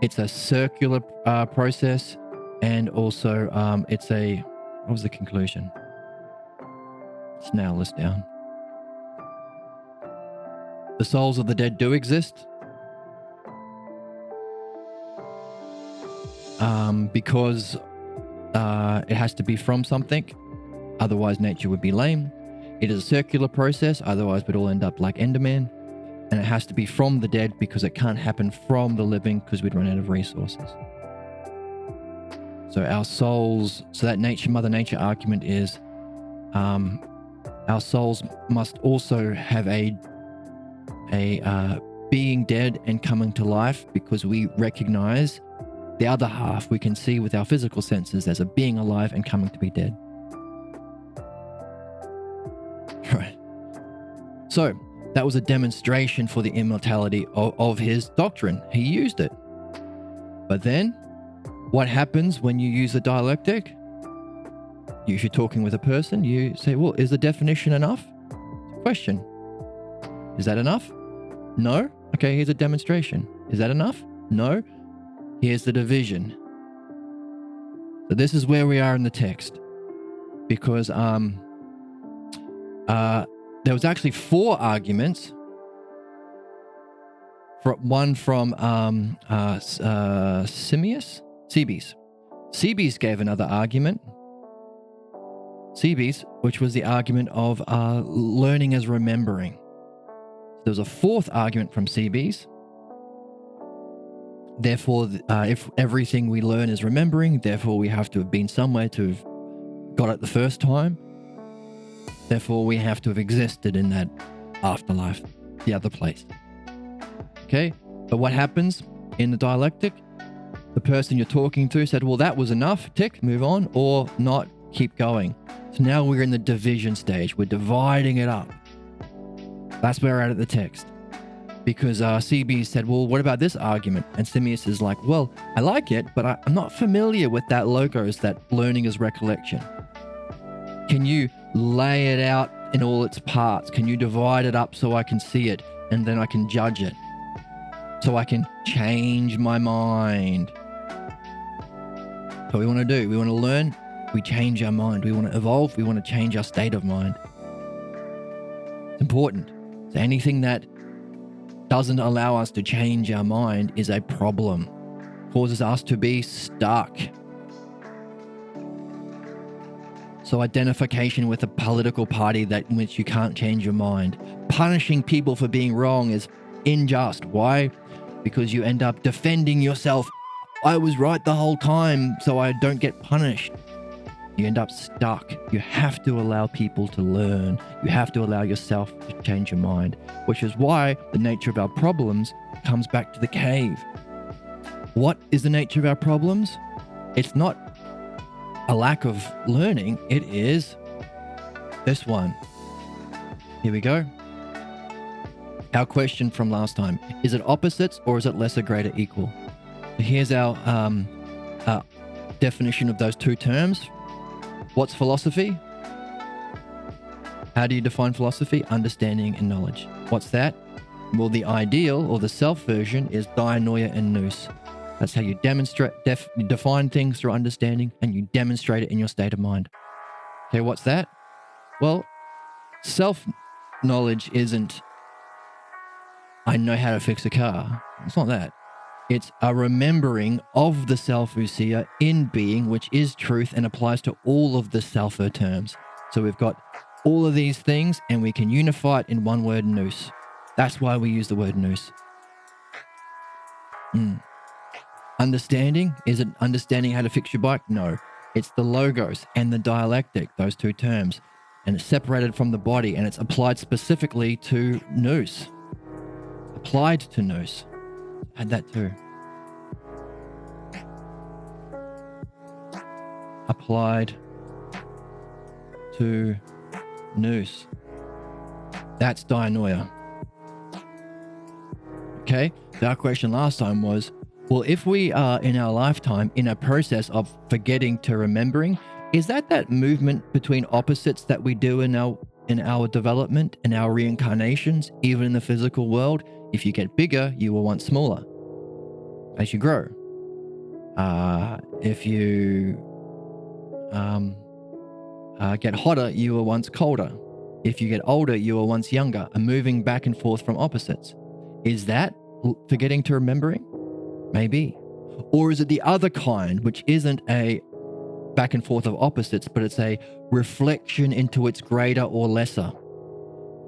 It's a circular process, and also what was the conclusion? Let's nail this down. The souls of the dead do exist. Because it has to be from something, otherwise nature would be lame. It is a circular process, otherwise we'd all end up like Enderman. And it has to be from the dead because it can't happen from the living because we'd run out of resources. So our souls, so that Mother Nature argument is our souls must also have a being dead and coming to life because we recognize the other half we can see with our physical senses as a being alive and coming to be dead. Right. So that was a demonstration for the immortality of his doctrine. He used it. But then, what happens when you use a dialectic? If you're talking with a person, you say, well, is the definition enough? Question. Is that enough? No? Okay, here's a demonstration. Is that enough? No? Here's the division. So this is where we are in the text. Because there was actually 4 arguments. One from Cebes. Cebes gave another argument. Cebes, which was the argument of learning as remembering. There was a 4th argument from Cebes. Therefore, if everything we learn is remembering, therefore we have to have been somewhere to have got it the first time. Therefore, we have to have existed in that afterlife, the other place. Okay? But what happens in the dialectic? The person you're talking to said, well, that was enough, tick, move on, or not, keep going. So now we're in the division stage. We're dividing it up. That's where we're at the text. Because CB said, well, what about this argument? And Simius is like, well, I like it, but I'm not familiar with that logos, that learning is recollection. Can you lay it out in all its parts? Can you divide it up so I can see it and then I can judge it? So I can change my mind. That's what we want to do. We want to learn. We change our mind. We want to evolve. We want to change our state of mind. It's important. So anything that doesn't allow us to change our mind is a problem. Causes us to be stuck. So identification with a political party in which you can't change your mind. Punishing people for being wrong is unjust. Why? Because you end up defending yourself. I was right the whole time, so I don't get punished. You end up stuck. You have to allow people to learn. You have to allow yourself to change your mind, which is why the nature of our problems comes back to the cave. What is the nature of our problems? It's not a lack of learning. It is this one. Here we go. Our question from last time. Is it opposites or is it lesser, greater, equal? Here's our definition of those 2 terms. What's philosophy? How do you define philosophy? Understanding and knowledge. What's that? Well, the ideal or the self version is dianoia and nous. That's how you you define things through understanding and you demonstrate it in your state of mind. Okay, what's that? Well, self-knowledge isn't, I know how to fix a car. It's not that. It's a remembering of the self-ousia in being, which is truth and applies to all of the self terms. So we've got all of these things and we can unify it in one word, nous. That's why we use the word nous. Understanding, is it understanding how to fix your bike? No. It's the logos and the dialectic, those 2 terms. And it's separated from the body and it's applied specifically to nous. Applied to nous. Add that too. Applied to nous. That's dianoia. Okay, so our question last time was, well, if we are in our lifetime in a process of forgetting to remembering, is that movement between opposites that we do in our development, in our reincarnations, even in the physical world? If you get bigger, you were once smaller as you grow. If you get hotter, you were once colder. If you get older, you were once younger, and moving back and forth from opposites. Is that forgetting to remembering? Maybe. Or is it the other kind, which isn't a back and forth of opposites, but it's a reflection into its greater or lesser?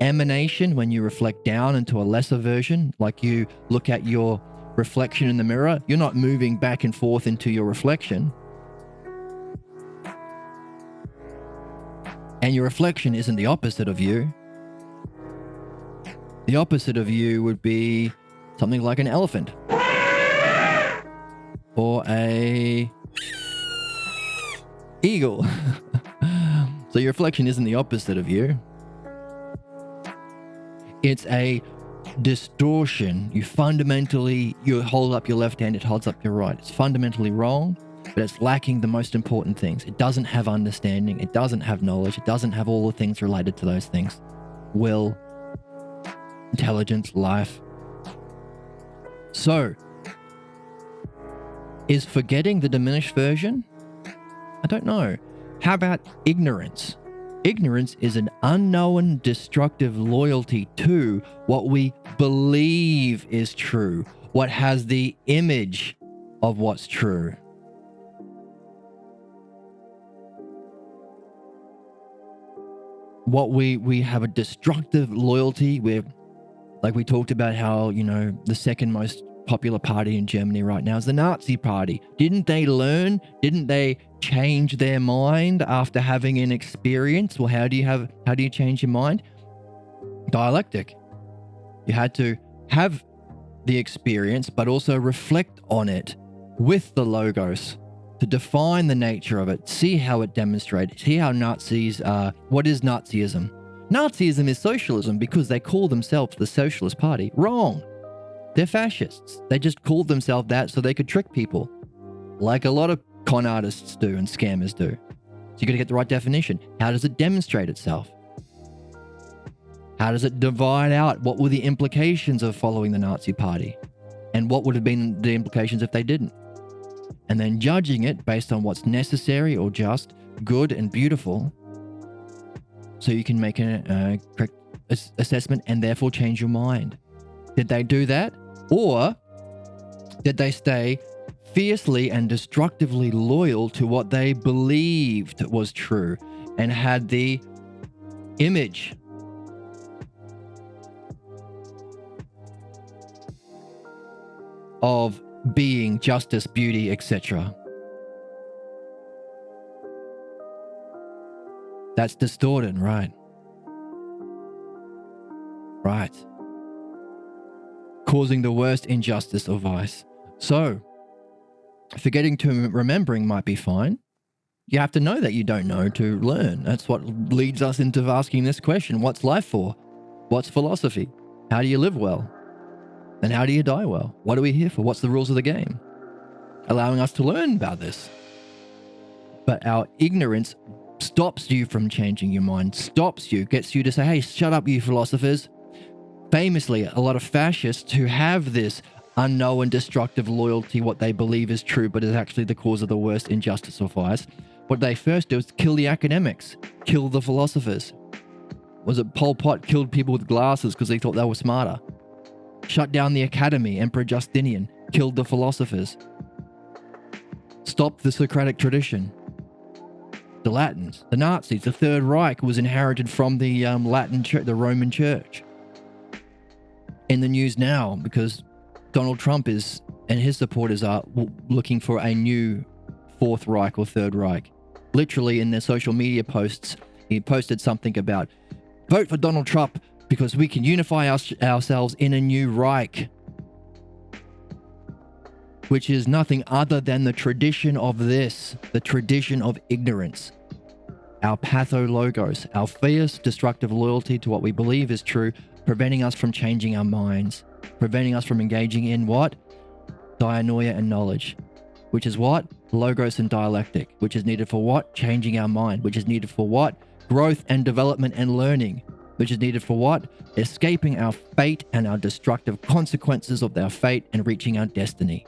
Emanation, when you reflect down into a lesser version, like you look at your reflection in the mirror, you're not moving back and forth into your reflection. And your reflection isn't the opposite of you. The opposite of you would be something like an elephant. Or a eagle. So your reflection isn't the opposite of you. It's a distortion. You hold up your left hand, it holds up your right. It's fundamentally wrong, but it's lacking the most important things. It doesn't have understanding. It doesn't have knowledge. It doesn't have all the things related to those things. will, intelligence, life. So, is forgetting the diminished version? I don't know. How about ignorance? Ignorance is an unknown, destructive loyalty to what we believe is true, what has the image of what's true. What we have a destructive loyalty with, like we talked about how, you know, the second most popular party in Germany right now is the Nazi Party. Didn't they learn? Didn't they change their mind after having an experience? Well, how do you change your mind? Dialectic. You had to have the experience, but also reflect on it with the logos to define the nature of it, see how it demonstrates, see how Nazis are. What is Nazism? Nazism is socialism because they call themselves the Socialist Party. Wrong. They're fascists. They just called themselves that so they could trick people, like a lot of con artists do and scammers do. So you got to get the right definition. How does it demonstrate itself? How does it divide out? What were the implications of following the Nazi Party? And what would have been the implications if they didn't? And then judging it based on what's necessary or just, good and beautiful, so you can make a correct assessment and therefore change your mind. Did they do that? Or did they stay fiercely and destructively loyal to what they believed was true and had the image of being justice, beauty, etc.? That's distorted, right? Right. Causing the worst injustice or vice. So, forgetting to remembering might be fine. You have to know that you don't know to learn. That's what leads us into asking this question. What's life for? What's philosophy? How do you live well? And how do you die well? What are we here for? What's the rules of the game? Allowing us to learn about this. But our ignorance stops you from changing your mind, stops you, gets you to say, hey, shut up, you philosophers. Famously, a lot of fascists who have this unknown destructive loyalty, what they believe is true, but is actually the cause of the worst injustice or vice, what they first do is kill the academics, kill the philosophers. Was it Pol Pot killed people with glasses because they thought they were smarter? Shut down the academy. Emperor Justinian killed the philosophers. Stopped the Socratic tradition. The Latins, the Nazis, the Third Reich was inherited from the Latin Church, the Roman Church. In the news now because Donald Trump is and his supporters are looking for a new Fourth Reich or Third Reich. Literally in their social media posts, he posted something about vote for Donald Trump because we can unify ourselves in a new Reich, which is nothing other than the tradition of this, the tradition of ignorance. Our pathologos, our fierce, destructive loyalty to what we believe is true, preventing us from changing our minds, preventing us from engaging in what? Dianoia and knowledge, which is what? Logos and dialectic, which is needed for what? Changing our mind, which is needed for what? Growth and development and learning, which is needed for what? Escaping our fate and our destructive consequences of our fate and reaching our destiny.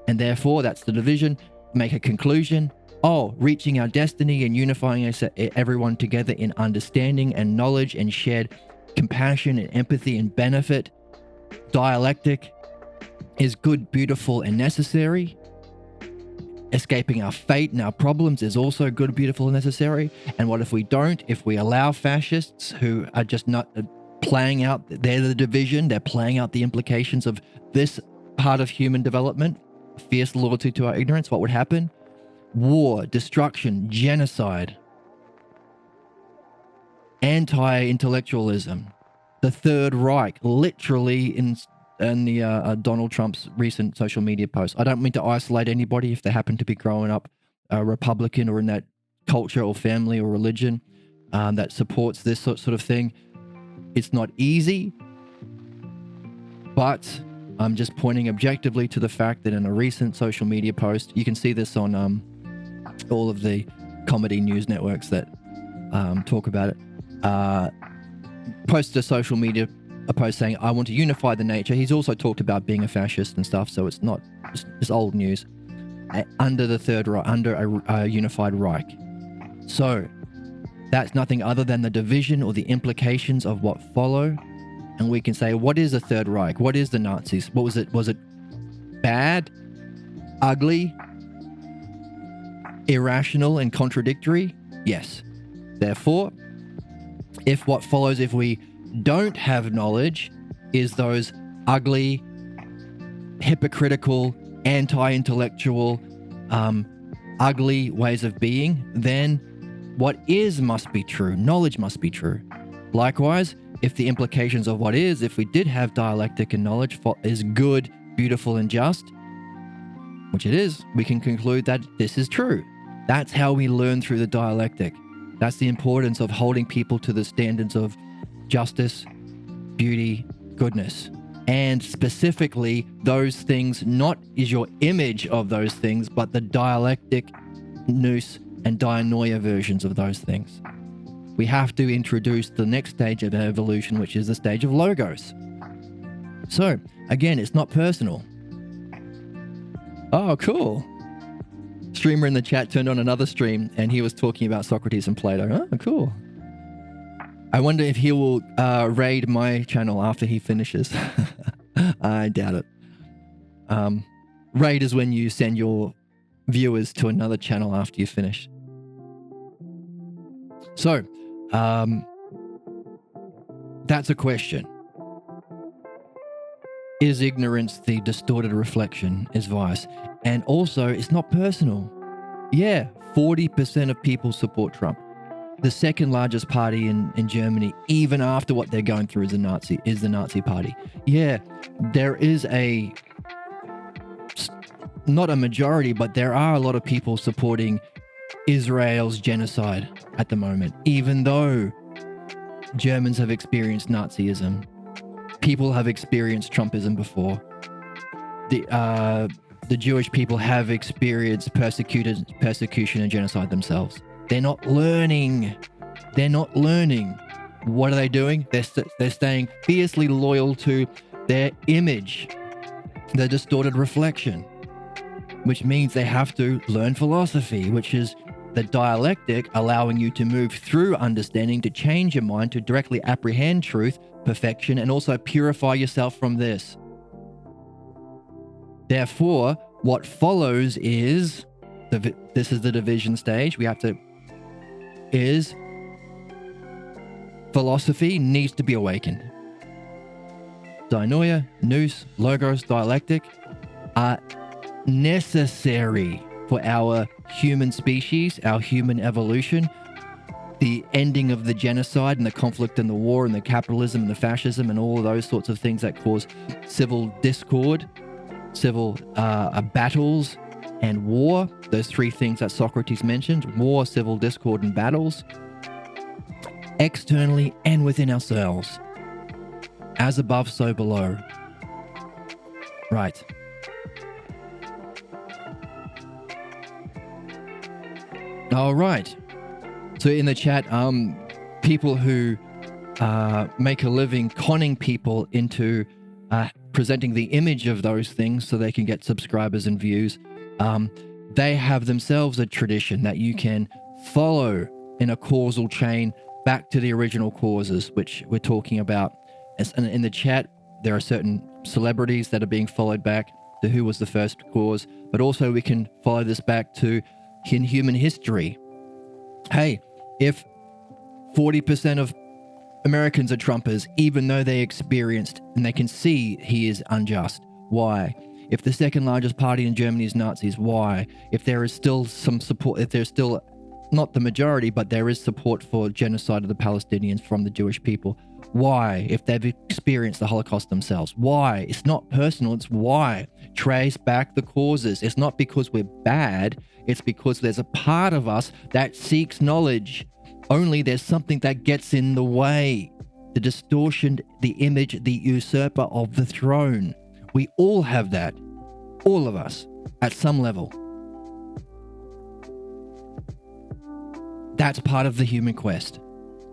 And therefore, that's the division. Make a conclusion. Oh, reaching our destiny and unifying everyone together in understanding and knowledge and shared compassion and empathy and benefit. Dialectic is good, beautiful, and necessary. Escaping our fate and our problems is also good, beautiful, and necessary. And what if we don't? If we allow fascists who are just not playing out, they're the division, they're playing out the implications of this part of human development, fierce loyalty to our ignorance, what would happen? War, destruction, genocide, anti-intellectualism, the Third Reich, literally in the Donald Trump's recent social media post. I don't mean to isolate anybody if they happen to be growing up Republican or in that culture or family or religion that supports this sort of thing. It's not easy, but I'm just pointing objectively to the fact that in a recent social media post, you can see this on all of the comedy news networks that talk about it. posted a social media post saying, I want to unify the nature. He's also talked about being a fascist and stuff, so it's not just old news. Under the Third Reich, under a unified Reich. So that's nothing other than the division or the implications of what follow. And we can say, what is the Third Reich? What is the Nazis? What was it? Was it bad, ugly, irrational, and contradictory? Yes. Therefore, if what follows, if we don't have knowledge, is those ugly, hypocritical, anti-intellectual, ugly ways of being, then what is must be true. Knowledge must be true. Likewise, if the implications of what is, if we did have dialectic and knowledge is good, beautiful, and just, which it is, we can conclude that this is true. That's how we learn through the dialectic. That's the importance of holding people to the standards of justice, beauty, goodness. And specifically, those things, not is your image of those things, but the dialectic, nous, and dianoia versions of those things. We have to introduce the next stage of evolution, which is the stage of logos. So, again, it's not personal. Oh, cool. Streamer in the chat turned on another stream, and he was talking about Socrates and Plato. Oh, cool. I wonder if he will raid my channel after he finishes. I doubt it. Raid is when you send your viewers to another channel after you finish. So, that's a question. Is ignorance the distorted reflection? Is vice? And also, it's not personal. Yeah, 40% of people support Trump. The second largest party in Germany, even after what they're going through, is the Nazi party. Yeah, there is not a majority, but there are a lot of people supporting Israel's genocide at the moment, even though Germans have experienced Nazism. People have experienced Trumpism before. The Jewish people have experienced persecution and genocide themselves. They're not learning. They're not learning. What are they doing? They're staying fiercely loyal to their image, the distorted reflection, which means they have to learn philosophy, which is the dialectic, allowing you to move through understanding to change your mind to directly apprehend truth, perfection, and also purify yourself from this. Therefore, what follows is, this is the division stage. Philosophy needs to be awakened. Dianoia, nous, logos, dialectic are necessary for our human species, our human evolution, the ending of the genocide and the conflict and the war and the capitalism and the fascism and all of those sorts of things that cause civil discord, civil battles and war. Those three things that Socrates mentioned: war, civil discord, and battles, externally and within ourselves. As above, so below. Right. All right. So in the chat, people who make a living conning people into presenting the image of those things so they can get subscribers and views, they have themselves a tradition that you can follow in a causal chain back to the original causes, which we're talking about. And in the chat, there are certain celebrities that are being followed back to who was the first cause, but also we can follow this back to in human history. Hey, if 40% of Americans are Trumpers, even though they experienced and they can see he is unjust, why? If the second largest party in Germany is Nazis, why? If there is still some support, if there's still not the majority, but there is support for genocide of the Palestinians from the Jewish people, why? If they've experienced the Holocaust themselves, why? It's not personal, it's why. Trace back the causes. It's not because we're bad, it's because there's a part of us that seeks knowledge. Only there's something that gets in the way. The distortion, the image, the usurper of the throne. We all have that. All of us, at some level. That's part of the human quest.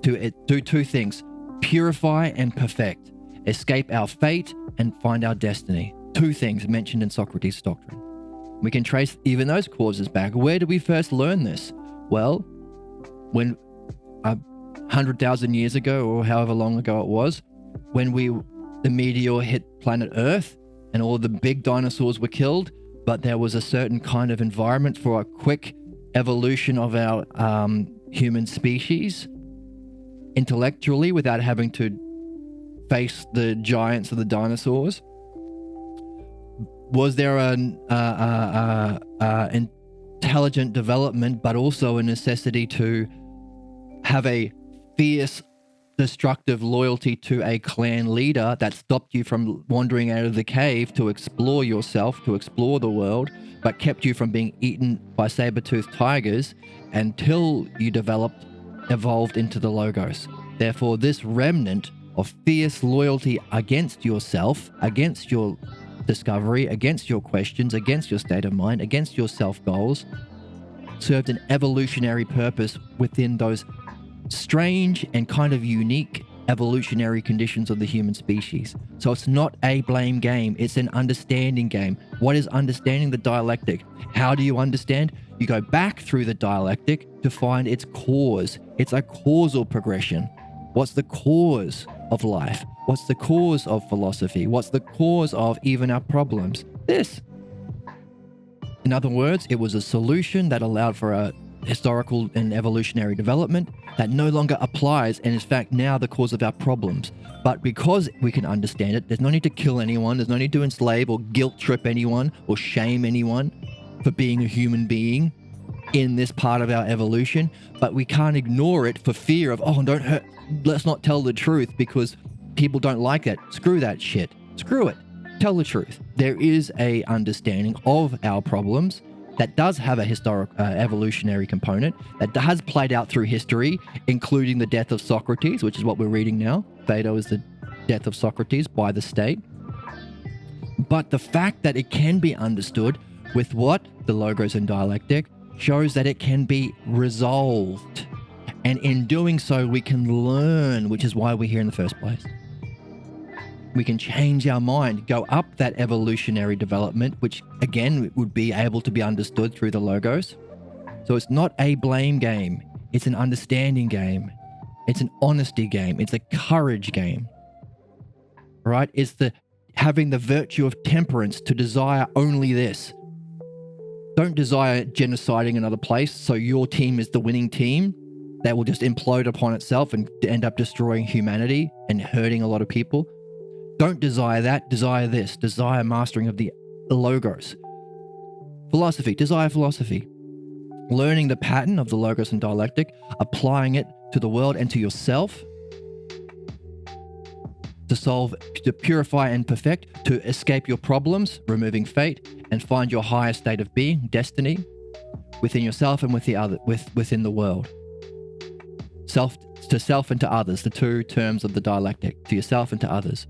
To do two things. purify and perfect, escape our fate, and find our destiny. Two things mentioned in Socrates' doctrine. We can trace even those causes back. Where did we first learn this? Well, when 100,000 years ago, or however long ago it was, when the meteor hit planet Earth and all the big dinosaurs were killed, but there was a certain kind of environment for a quick evolution of our human species intellectually without having to face the giants of the dinosaurs. Was there an intelligent development, but also a necessity to have a fierce, destructive loyalty to a clan leader that stopped you from wandering out of the cave to explore yourself, to explore the world, but kept you from being eaten by saber-toothed tigers until you evolved into the Logos? Therefore, this remnant of fierce loyalty against yourself, against your discovery, against your questions, against your state of mind, against your self-goals, served an evolutionary purpose within those strange and kind of unique evolutionary conditions of the human species. So it's not a blame game, it's an understanding game. What is understanding? The dialectic. How do you understand? You go back through the dialectic to find its cause. It's a causal progression. What's the cause of life? What's the cause of philosophy? What's the cause of even our problems? This. In other words, it was a solution that allowed for a historical and evolutionary development that no longer applies and is in fact now the cause of our problems. But because we can understand it, there's no need to kill anyone, there's no need to enslave or guilt trip anyone or shame anyone for being a human being in this part of our evolution. But we can't ignore it for fear of, oh, don't hurt, let's not tell the truth because people don't like that. Screw that shit. Screw it. Tell the truth. There is a understanding of our problems that does have a historic evolutionary component that has played out through history, including the death of Socrates, which is what we're reading now. Phaedo is the death of Socrates by the state. But the fact that it can be understood with what? The Logos and dialectic shows that it can be resolved. And in doing so, we can learn, which is why we're here in the first place. We can change our mind, go up that evolutionary development, which again would be able to be understood through the Logos. So it's not a blame game. It's an understanding game. It's an honesty game. It's a courage game. Right? It's the having the virtue of temperance to desire only this. Don't desire genociding another place so your team is the winning team that will just implode upon itself and end up destroying humanity and hurting a lot of people. Don't desire that, desire this. Desire mastering of the Logos. Philosophy, desire philosophy. Learning the pattern of the Logos and dialectic, applying it to the world and to yourself to solve, to purify and perfect, to escape your problems, removing fate, and find your higher state of being, destiny, within yourself and within the world. Self to self and to others, the two terms of the dialectic, to yourself and to others.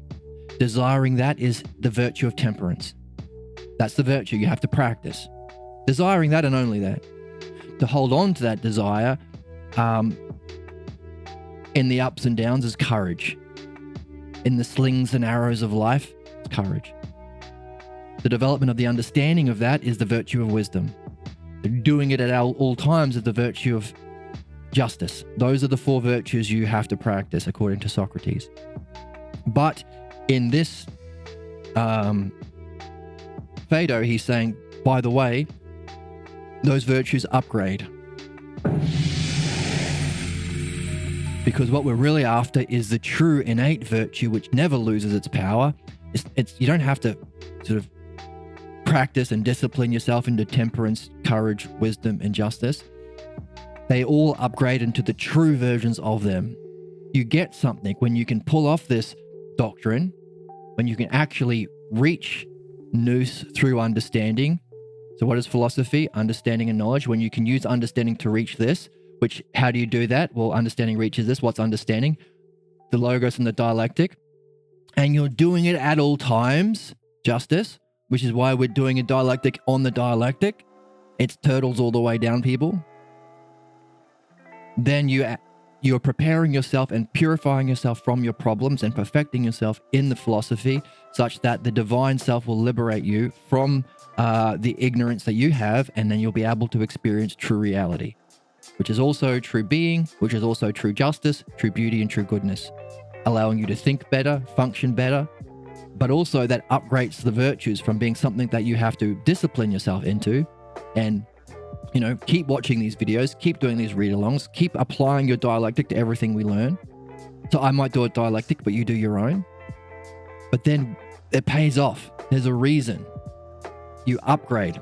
Desiring that is the virtue of temperance. That's the virtue you have to practice. Desiring that and only that. To hold on to that desire in the ups and downs is courage. In the slings and arrows of life, it's courage. The development of the understanding of that is the virtue of wisdom. Doing it at all times is the virtue of justice. Those are the four virtues you have to practice according to Socrates. But in this Phaedo, he's saying, by the way, those virtues upgrade. Because what we're really after is the true innate virtue, which never loses its power. You don't have to sort of practice and discipline yourself into temperance, courage, wisdom, and justice. They all upgrade into the true versions of them. You get something when you can pull off this doctrine, when you can actually reach nous through understanding. So what is philosophy? Understanding and knowledge. When you can use understanding to reach this, which, how do you do that? Well, understanding reaches this. What's understanding? The Logos and the dialectic. And you're doing it at all times, justice, which is why we're doing a dialectic on the dialectic. It's turtles all the way down, people. Then you you're preparing yourself and purifying yourself from your problems and perfecting yourself in the philosophy such that the divine self will liberate you from the ignorance that you have, and then you'll be able to experience true reality, which is also true being, which is also true justice, true beauty, and true goodness, allowing you to think better, function better, but also that upgrades the virtues from being something that you have to discipline yourself into. And, you know, keep watching these videos, keep doing these read-alongs, keep applying your dialectic to everything we learn. So I might do a dialectic, but you do your own. But then it pays off. There's a reason. You upgrade.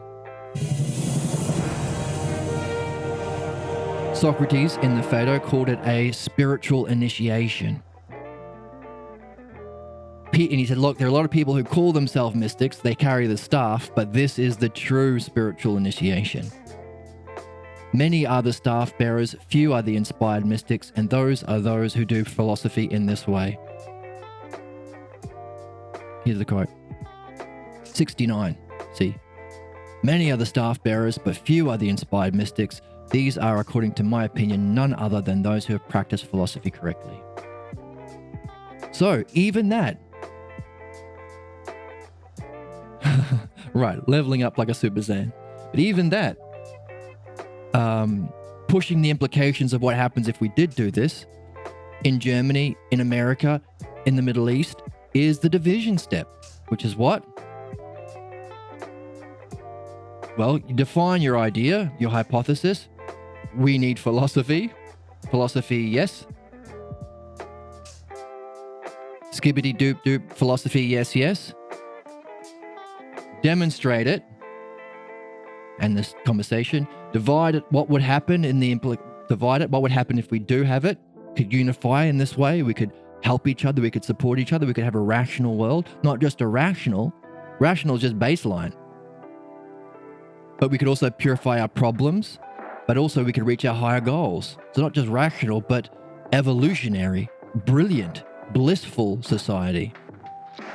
Socrates in the Phaedo called it a spiritual initiation. And he said, look, there are a lot of people who call themselves mystics. They carry the staff, but this is the true spiritual initiation. Many are the staff bearers, few are the inspired mystics, and those are those who do philosophy in this way. Here's the quote. 69. See, many are the staff bearers, but few are the inspired mystics. These are, according to my opinion, none other than those who have practiced philosophy correctly. So, even that, right, leveling up like a Super Saiyan. But even that, pushing the implications of what happens if we did do this in Germany, in America, in the Middle East, is the division step, which is what? Well, you define your idea, your hypothesis. We need philosophy. Philosophy, yes. Skibbity doop doop, philosophy, yes, yes. Demonstrate it. And this conversation, divide it. What would happen in the divide it? What would happen if we do have it? Could unify in this way. We could help each other. We could support each other. We could have a rational world, not just irrational. Rational is just baseline. But we could also purify our problems, but also we could reach our higher goals. So not just rational, but evolutionary, brilliant, blissful society.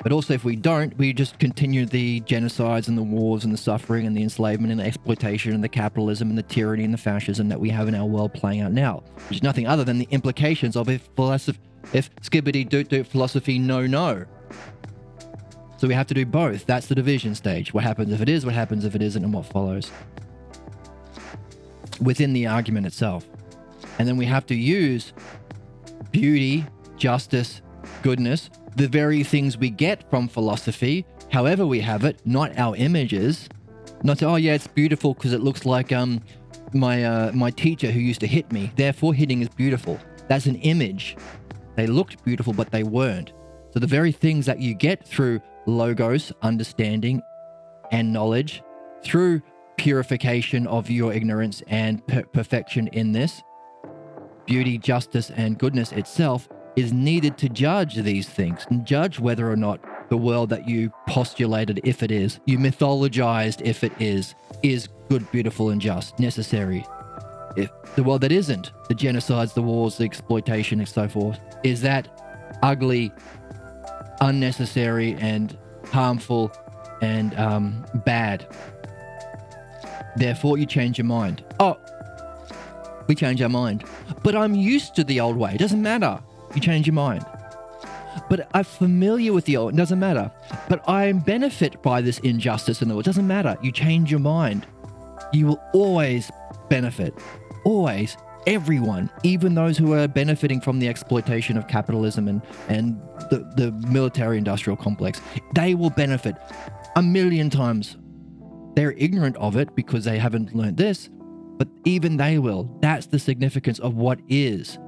But also if we don't, we just continue the genocides and the wars and the suffering and the enslavement and the exploitation and the capitalism and the tyranny and the fascism that we have in our world playing out now, which is nothing other than the implications of if skibbity doot doot philosophy no. So we have to do both. That's the division stage. What happens if it is, what happens if it isn't, and what follows within the argument itself. And then we have to use beauty, justice, goodness, the very things we get from philosophy, however we have it, not our images. Not to, oh yeah, it's beautiful because it looks like my teacher who used to hit me, therefore hitting is beautiful. That's an image. They looked beautiful, but they weren't. So the very things that you get through logos, understanding, and knowledge, through purification of your ignorance and perfection in this, beauty, justice, and goodness itself is needed to judge these things and judge whether or not the world that you postulated, if it is, you mythologized, if it is good, beautiful, and just, necessary. If the world that isn't, the genocides, the wars, the exploitation, and so forth, is that ugly, unnecessary, and harmful, and bad. Therefore, you change your mind. Oh, we change our mind. But I'm used to the old way. It doesn't matter. You change your mind. But I'm familiar with the old. It doesn't matter. But I benefit by this injustice in the world. It doesn't matter. You change your mind. You will always benefit. Always. Everyone. Even those who are benefiting from the exploitation of capitalism and the military-industrial complex. They will benefit 1,000,000 times. They're ignorant of it because they haven't learned this. But even they will. That's the significance of what is.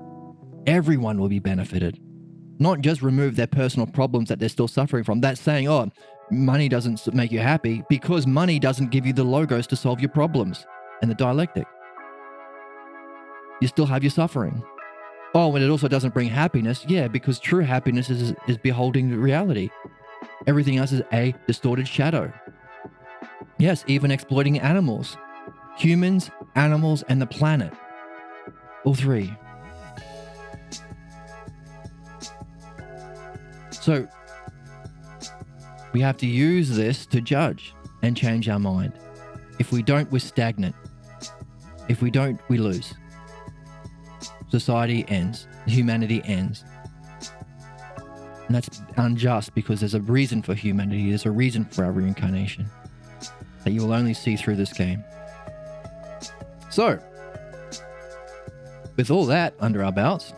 Everyone will be benefited. Not just remove their personal problems that they're still suffering from. That's saying, oh, money doesn't make you happy because money doesn't give you the logos to solve your problems and the dialectic. You still have your suffering. Oh, and it also doesn't bring happiness. Yeah, because true happiness is beholding the reality. Everything else is a distorted shadow. Yes, even exploiting animals. Humans, animals, and the planet. All three. So, we have to use this to judge and change our mind. If we don't, we're stagnant. If we don't, we lose. society ends, humanity ends. And that's unjust because there's a reason for humanity. There's a reason for our reincarnation that you will only see through this game. So, with all that under our belts,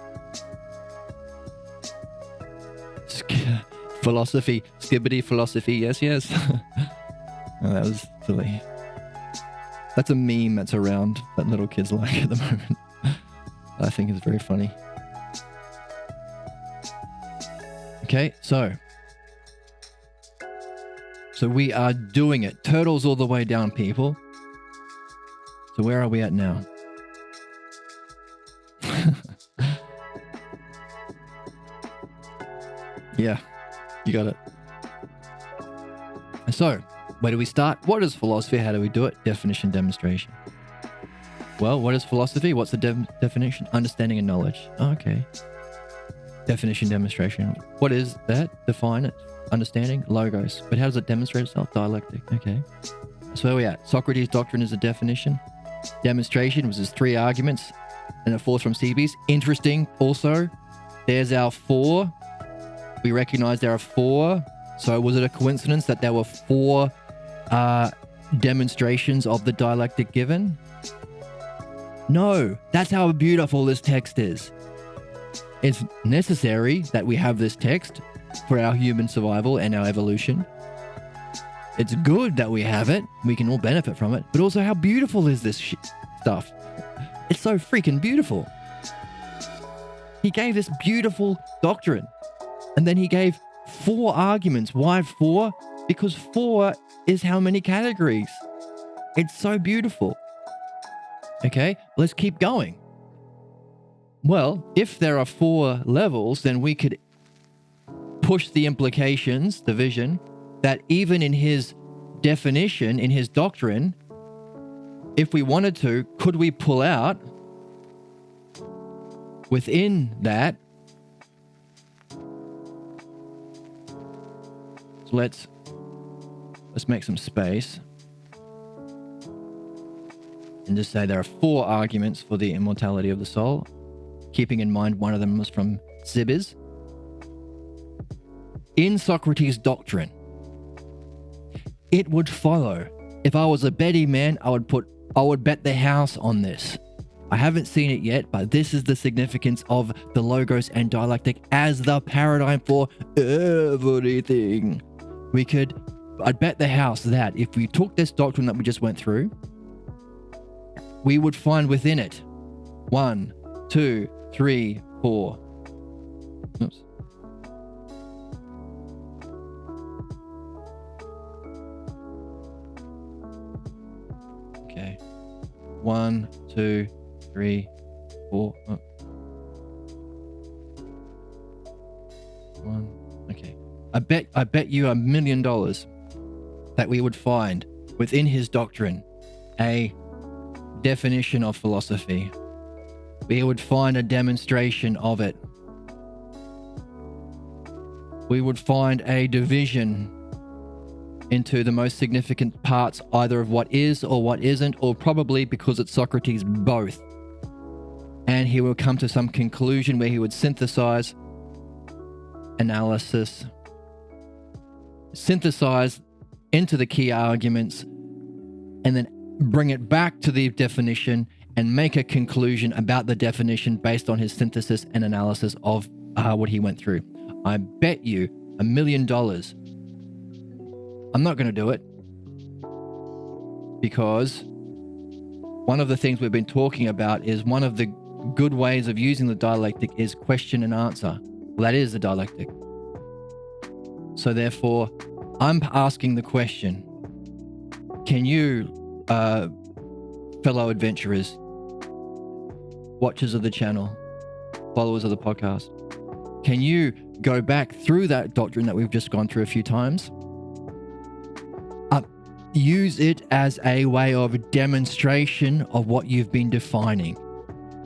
philosophy, skibbity philosophy, yes. Oh, that was silly. That's a meme that's around that little kids like at the moment. I think it's very funny. Okay, so we are doing it. Turtles all the way down, people. So where are we at now? Yeah, you got it. So, where do we start? What is philosophy? How do we do it? Definition, demonstration. Well, what is philosophy? What's the definition? Understanding and knowledge. Oh, okay. Definition, demonstration. What is that? Define it. Understanding, logos. But how does it demonstrate itself? Dialectic. Okay. So where are we at? Socrates' doctrine is a definition. Demonstration was his 3 arguments. And it falls from CBs. Interesting also. There's our 4. We recognize there are 4. So was it a coincidence that there were 4 demonstrations of the dialectic given? No, that's how beautiful this text is. It's necessary that we have this text for our human survival and our evolution. It's good that we have it. We can all benefit from it. But also, how beautiful is this stuff? It's so freaking beautiful. He gave this beautiful doctrine. And then he gave 4 arguments. Why 4? Because 4 is how many categories? It's so beautiful. Okay, let's keep going. Well, if there are 4 levels, then we could push the implications, the vision, that even in his definition, in his doctrine, if we wanted to, could we pull out within that? So let's make some space and just say there are 4 arguments for the immortality of the soul, keeping in mind one of them was from Zibis. In Socrates' doctrine, it would follow. If I was a betting man, I would bet the house on this. I haven't seen it yet, but this is the significance of the logos and dialectic as the paradigm for everything. I'd bet the house that if we took this doctrine that we just went through, we would find within it 1, 2, 3, 4. Oops. Okay. 1, 2, 3, 4. Oh. 1. Okay. I bet you $1 million that we would find within his doctrine a definition of philosophy. We would find a demonstration of it. We would find a division into the most significant parts, either of what is or what isn't, or probably, because it's Socrates, both. And he will come to some conclusion where he would synthesize into the key arguments, and then bring it back to the definition and make a conclusion about the definition based on his synthesis and analysis of what he went through. I bet you $1 million. I'm not going to do it because one of the things we've been talking about is one of the good ways of using the dialectic is question and answer. Well, that is the dialectic. So therefore, I'm asking the question, can you, fellow adventurers, watchers of the channel, followers of the podcast, can you go back through that doctrine that we've just gone through a few times? Use it as a way of demonstration of what you've been defining.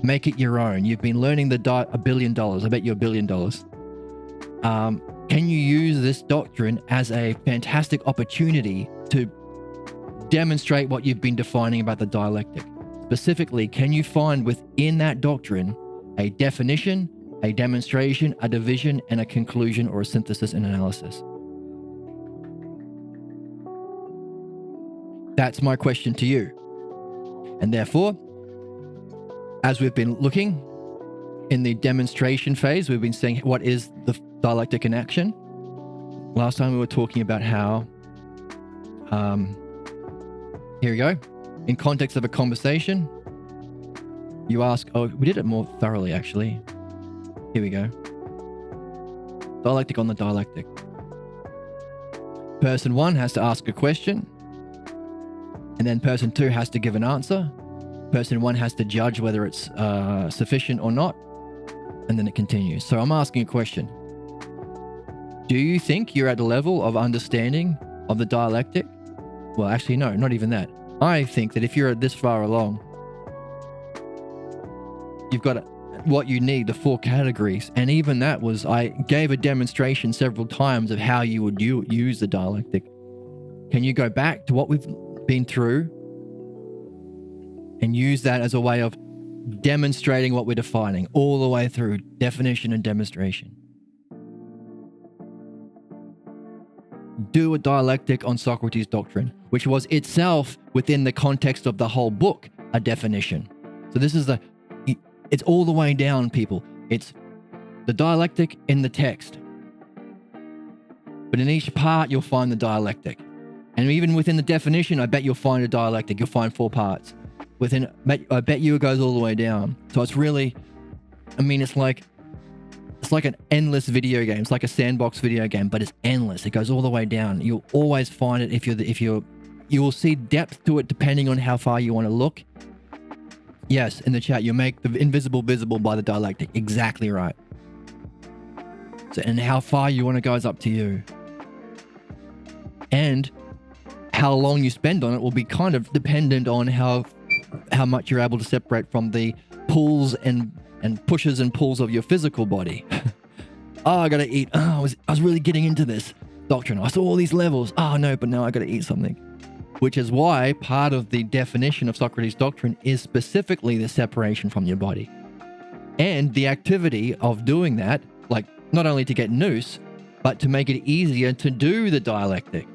Make it your own. You've been learning $1 billion. I bet you $1 billion. Can you use this doctrine as a fantastic opportunity to demonstrate what you've been defining about the dialectic? Specifically, can you find within that doctrine a definition, a demonstration, a division, and a conclusion or a synthesis and analysis. That's my question to you. And therefore, as we've been looking in the demonstration phase, we've been saying what is the dialectic in action. Last time we were talking about how, here we go. In context of a conversation, you ask, we did it more thoroughly actually. Here we go. Dialectic on the dialectic. Person 1 has to ask a question, and then person 2 has to give an answer. Person 1 has to judge whether it's sufficient or not, and then it continues. So I'm asking a question. Do you think you're at a level of understanding of the dialectic? Well, actually, no, not even that. I think that if you're this far along, you've got what you need, the 4 categories. And even that was, I gave a demonstration several times of how you would use the dialectic. Can you go back to what we've been through and use that as a way of demonstrating what we're defining all the way through definition and demonstration? Do a dialectic on Socrates' doctrine, which was itself within the context of the whole book, a definition. So this is it's all the way down, people. It's the dialectic in the text. But in each part, you'll find the dialectic. And even within the definition, I bet you'll find a dialectic. You'll find 4 parts. I bet you it goes all the way down. So it's really, it's like an endless video game. It's like a sandbox video game, but it's endless. It goes all the way down. You'll always find it you will see depth to it depending on how far you want to look. Yes, in the chat, you make the invisible visible by the dialectic. Exactly right. So, and how far you want to go is up to you. And how long you spend on it will be kind of dependent on how much you're able to separate from the pulls and pushes and pulls of your physical body. I gotta eat. I was really getting into this doctrine. I saw all these levels. No, but now I gotta eat something. Which is why part of the definition of Socrates' doctrine is specifically the separation from your body. And the activity of doing that, like not only to get nous, but to make it easier to do the dialectic.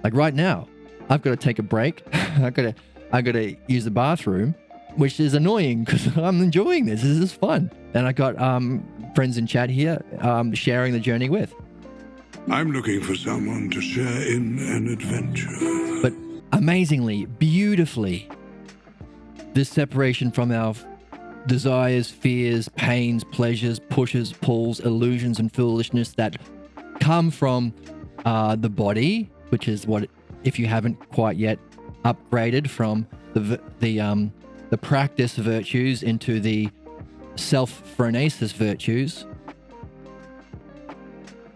Like right now, I've got to take a break. I gotta use the bathroom, which is annoying because I'm enjoying this. This is fun. And I got friends in chat here sharing the journey with. I'm looking for someone to share in an adventure. But amazingly, beautifully, this separation from our desires, fears, pains, pleasures, pushes, pulls, illusions, and foolishness that come from the body, which is what, if you haven't quite yet upgraded from the practice virtues into the self-phronesis virtues.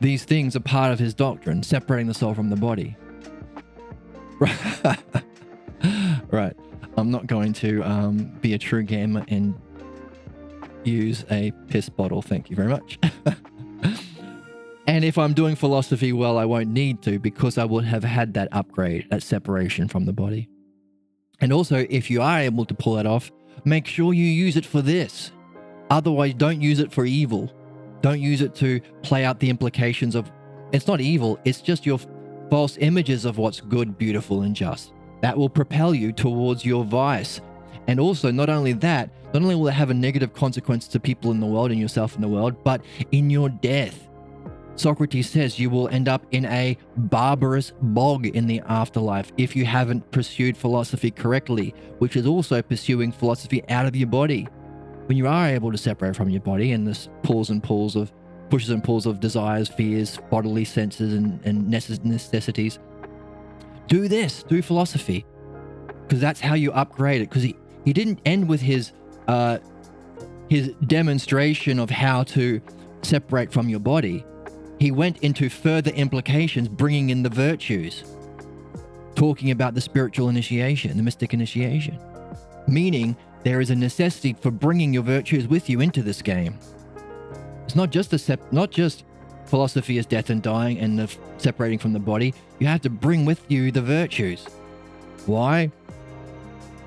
These things are part of his doctrine, separating the soul from the body. Right. I'm not going to be a true gamer and use a piss bottle. Thank you very much. And if I'm doing philosophy well, I won't need to because I would have had that upgrade, that separation from the body. And also, if you are able to pull it off, make sure you use it for this. Otherwise, don't use it for evil. Don't use it to play out the implications of, it's not evil, it's just your false images of what's good, beautiful, and just. That will propel you towards your vice. And also, not only will it have a negative consequence to people in the world and yourself in the world, but in your death. Socrates says you will end up in a barbarous bog in the afterlife if you haven't pursued philosophy correctly, which is also pursuing philosophy out of your body. When you are able to separate from your body and this pushes and pulls of desires, fears, bodily senses, and necessities, do philosophy, because that's how you upgrade it. Because he didn't end with his demonstration of how to separate from your body. He went into further implications, bringing in the virtues, talking about the spiritual initiation, the mystic initiation, meaning there is a necessity for bringing your virtues with you into this game. It's not just philosophy is death and dying and the separating from the body. You have to bring with you the virtues. Why?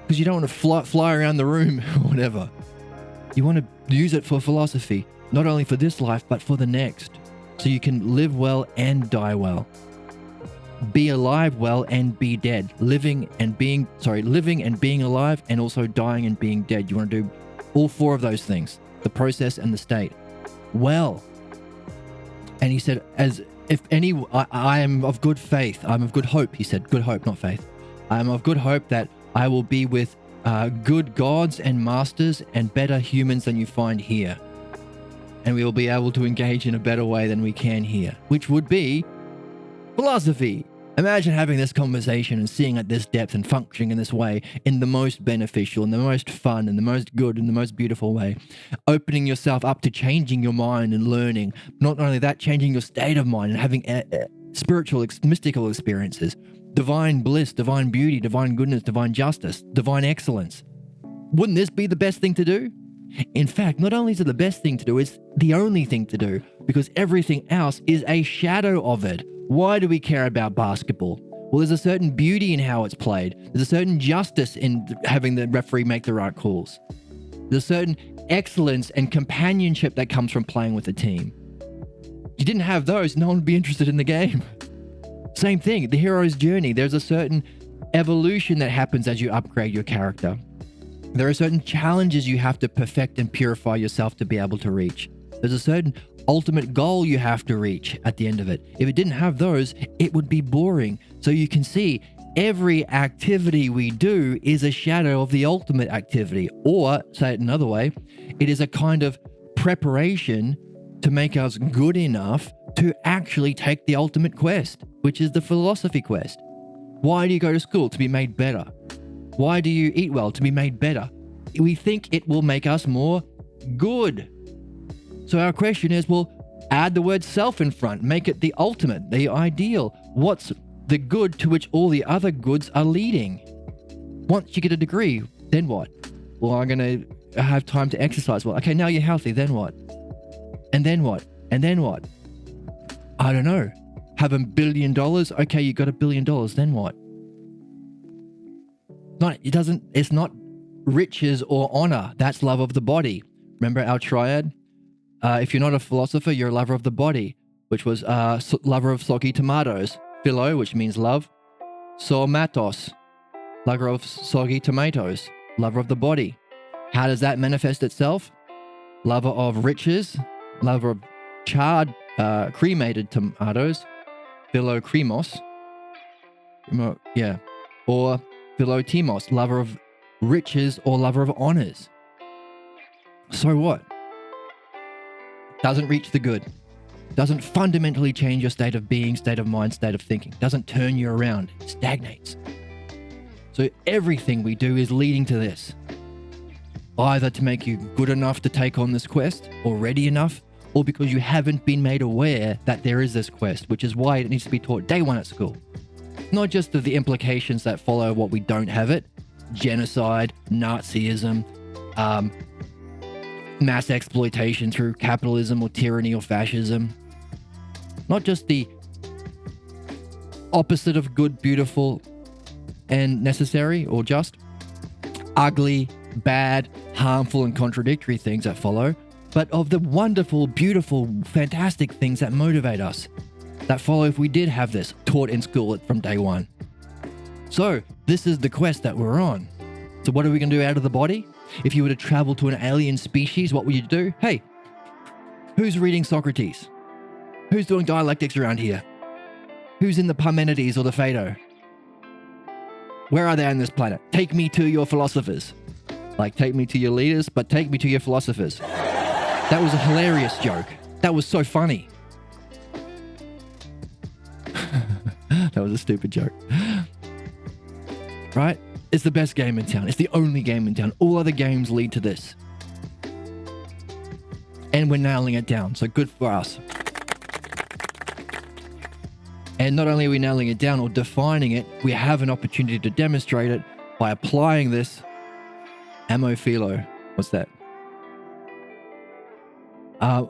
Because you don't want to fly around the room or whatever. You want to use it for philosophy, not only for this life, but for the next. So you can live well and die well. Be alive well and be dead. Living and being alive, and also dying and being dead. You want to do all four of those things, the process and the state. Well. And he said, I am of good faith. I'm of good hope. He said, good hope, not faith. I am of good hope that I will be with good gods and masters and better humans than you find here. And we will be able to engage in a better way than we can here, which would be philosophy. Imagine having this conversation and seeing at this depth and functioning in this way in the most beneficial and the most fun and the most good and the most beautiful way. Opening yourself up to changing your mind and learning. Not only that, changing your state of mind and having spiritual, mystical experiences. Divine bliss, divine beauty, divine goodness, divine justice, divine excellence. Wouldn't this be the best thing to do? In fact, not only is it the best thing to do, it's the only thing to do, because everything else is a shadow of it. Why do we care about basketball? Well, there's a certain beauty in how it's played. There's a certain justice in having the referee make the right calls. There's a certain excellence and companionship that comes from playing with a team. If you didn't have those, no one would be interested in the game. Same thing, the hero's journey. There's a certain evolution that happens as you upgrade your character. There are certain challenges you have to perfect and purify yourself to be able to reach. There's a certain ultimate goal you have to reach at the end of it. If it didn't have those, it would be boring. So you can see every activity we do is a shadow of the ultimate activity. Or, say it another way, it is a kind of preparation to make us good enough to actually take the ultimate quest, which is the philosophy quest. Why do you go to school? To be made better. Why do you eat well? To be made better. We think it will make us more good. So our question is, well, add the word self in front, make it the ultimate, the ideal. What's the good to which all the other goods are leading? Once you get a degree, then what? Well, I'm going to have time to exercise. Well, okay, now you're healthy, then what? And then what? And then what? I don't know. Have $1 billion? Okay, you got $1 billion, then what? It's not riches or honor. That's love of the body. Remember our triad? If you're not a philosopher, you're a lover of the body, which was lover of soggy tomatoes. Philo, which means love. Somatos, lover of soggy tomatoes, lover of the body. How does that manifest itself? Lover of riches, lover of charred, cremated tomatoes, philokremos. Yeah. Or philotimos, lover of riches or lover of honors. So what? Doesn't reach the good. Doesn't fundamentally change your state of being, state of mind, state of thinking. Doesn't turn you around. It stagnates. So everything we do is leading to this. Either to make you good enough to take on this quest, or ready enough, or because you haven't been made aware that there is this quest, which is why it needs to be taught day one at school. Not just of the implications that follow what we don't have it, genocide, Nazism, mass exploitation through capitalism or tyranny or fascism. Not just the opposite of good, beautiful, and necessary or just. Ugly, bad, harmful, and contradictory things that follow, but of the wonderful, beautiful, fantastic things that motivate us, that follow if we did have this taught in school from day one. So, this is the quest that we're on. So what are we going to do out of the body? If you were to travel to an alien species, what would you do? Hey, who's reading Socrates? Who's doing dialectics around here? Who's in the Parmenides or the Phaedo? Where are they on this planet? Take me to your philosophers. Like, take me to your leaders, but take me to your philosophers. That was a hilarious joke. That was so funny. That was a stupid joke. Right? It's the best game in town. It's the only game in town. All other games lead to this. And we're nailing it down. So good for us. And not only are we nailing it down or defining it, we have an opportunity to demonstrate it by applying this amophilo. What's that?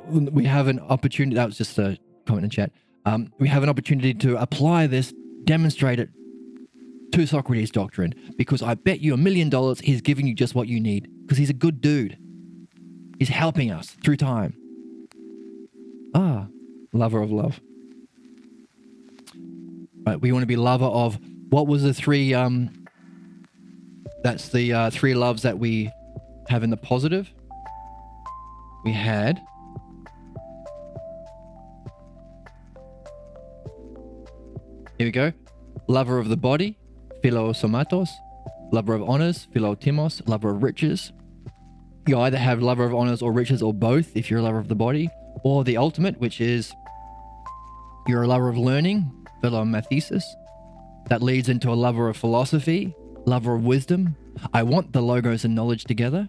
We have an opportunity. That was just a comment in chat. We have an opportunity to apply this, demonstrate it to Socrates' doctrine, because I bet you $1 million he's giving you just what you need, because he's a good dude. He's helping us through time. Ah, lover of love. Right, we want to be lover of, what was the three, that's the three loves that we have in the positive. We had here we go. Lover of the body, philosomatos. Lover of honors, philotimos. Lover of riches. You either have lover of honors or riches or both if you're a lover of the body. Or the ultimate, which is you're a lover of learning, philomathesis. That leads into a lover of philosophy, lover of wisdom. I want the logos and knowledge together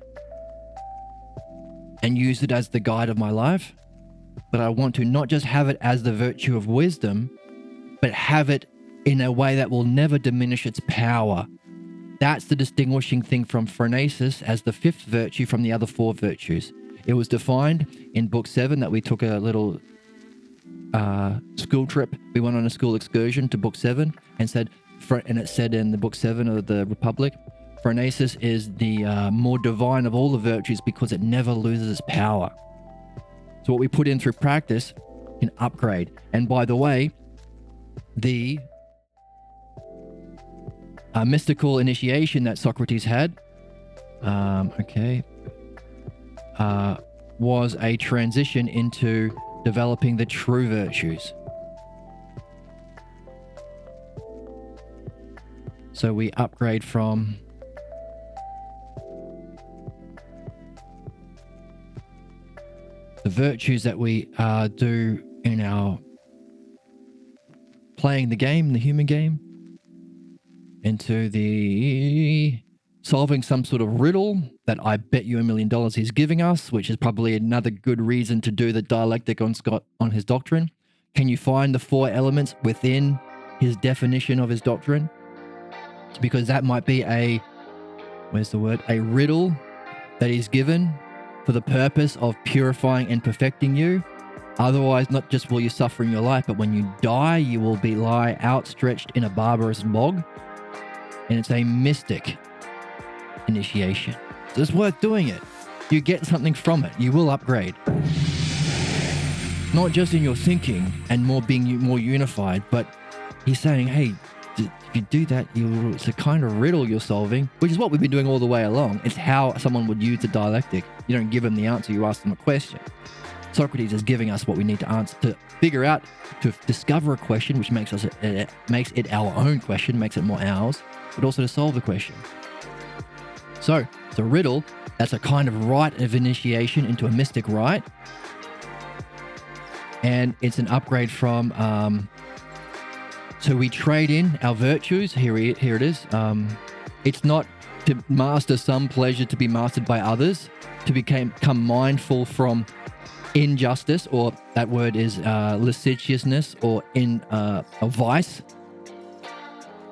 and use it as the guide of my life. But I want to not just have it as the virtue of wisdom, but have it in a way that will never diminish its power. That's the distinguishing thing from phronesis as the fifth virtue from the other four virtues. It was defined in book 7 that we took a little school trip. We went on a school excursion to book 7 and it said in the book 7 of the Republic, phronesis is the more divine of all the virtues because it never loses its power. So what we put in through practice can upgrade. And by the way, the mystical initiation that Socrates had, was a transition into developing the true virtues. So we upgrade from the virtues that we do in our playing the game, the human game, into the solving some sort of riddle that I bet you $1 million he's giving us, which is probably another good reason to do the dialectic on Scott on his doctrine. Can you find the 4 elements within his definition of his doctrine? Because that might be a riddle that he's given for the purpose of purifying and perfecting you. Otherwise, not just will you suffer in your life, but when you die, you will lie outstretched in a barbarous bog. And it's a mystic initiation. So it's worth doing it. You get something from it. You will upgrade. Not just in your thinking and being more unified, but he's saying, hey, if you do that, it's a kind of riddle you're solving, which is what we've been doing all the way along. It's how someone would use the dialectic. You don't give them the answer, you ask them a question. Socrates is giving us what we need to answer, to figure out, to discover a question, which makes it our own question, makes it more ours, but also to solve the question. So it's a riddle. That's a kind of rite of initiation into a mystic rite. And it's an upgrade from, so we trade in our virtues. Here it is. It's not to master some pleasure to be mastered by others, to become mindful from injustice, or that word is licentiousness, or a vice.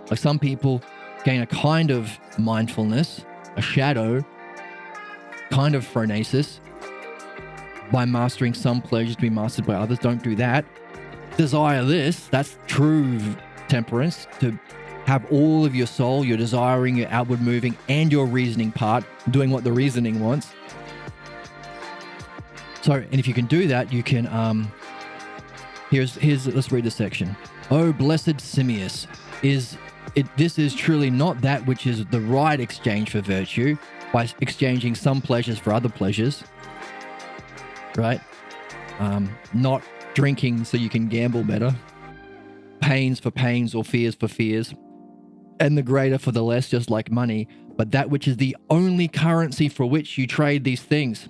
Like some people gain a kind of mindfulness, a shadow, kind of phronesis, by mastering some pleasures to be mastered by others. Don't do that. Desire this. That's true temperance, to have all of your soul, your desiring, your outward moving, and your reasoning part doing what the reasoning wants. So, and if you can do that, you can, let's read this section. Oh, blessed Simmias, this is truly not that which is the right exchange for virtue, by exchanging some pleasures for other pleasures, right? Not drinking so you can gamble better, pains for pains or fears for fears, and the greater for the less, just like money, but that which is the only currency for which you trade these things.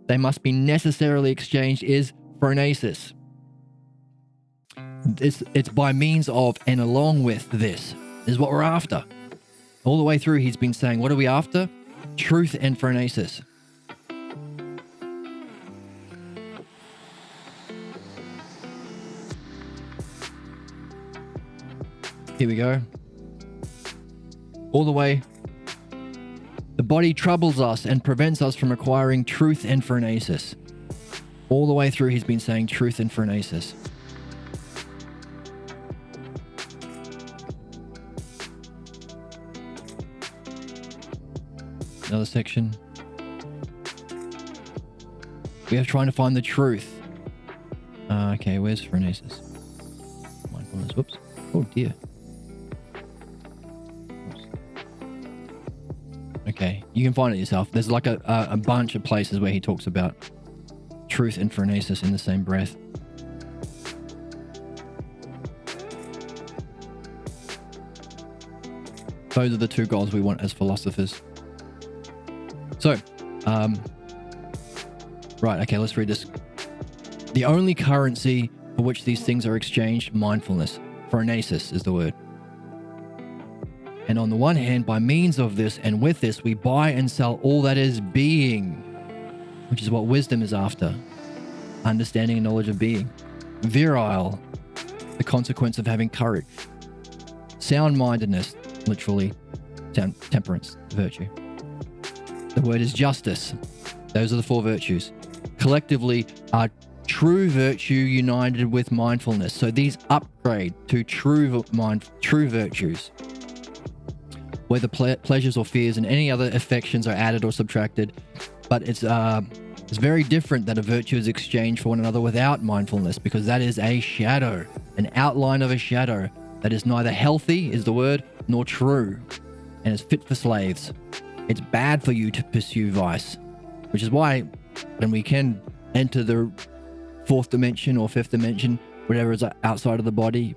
They must be necessarily exchanged is phronesis. It's by means of and along with this is what we're after. All the way through, he's been saying, what are we after? Truth and phronesis. Here we go. All the way. The body troubles us and prevents us from acquiring truth and phronesis. All the way through, he's been saying truth and phronesis. Another section. We are trying to find the truth. Okay, where's phronesis? Mindfulness. Whoops. Oh dear. Oops. Okay, you can find it yourself. There's like a bunch of places where he talks about truth and phronesis in the same breath. Those are the two goals we want as philosophers. So, right, okay, let's read this. The only currency for which these things are exchanged, mindfulness. Phronesis is the word. And on the one hand, by means of this and with this, we buy and sell all that is being, which is what wisdom is after. Understanding and knowledge of being. Virile, the consequence of having courage. Sound-mindedness, literally temperance, virtue. The word is justice. Those are the four virtues. Collectively are true virtue united with mindfulness. So these upgrade to true virtues, where the pleasures or fears and any other affections are added or subtracted. But it's very different that a virtue is exchanged for one another without mindfulness, because that is a shadow, an outline of a shadow that is neither healthy, is the word, nor true, and is fit for slaves. It's bad for you to pursue vice, which is why when we can enter the fourth dimension or fifth dimension, whatever is outside of the body,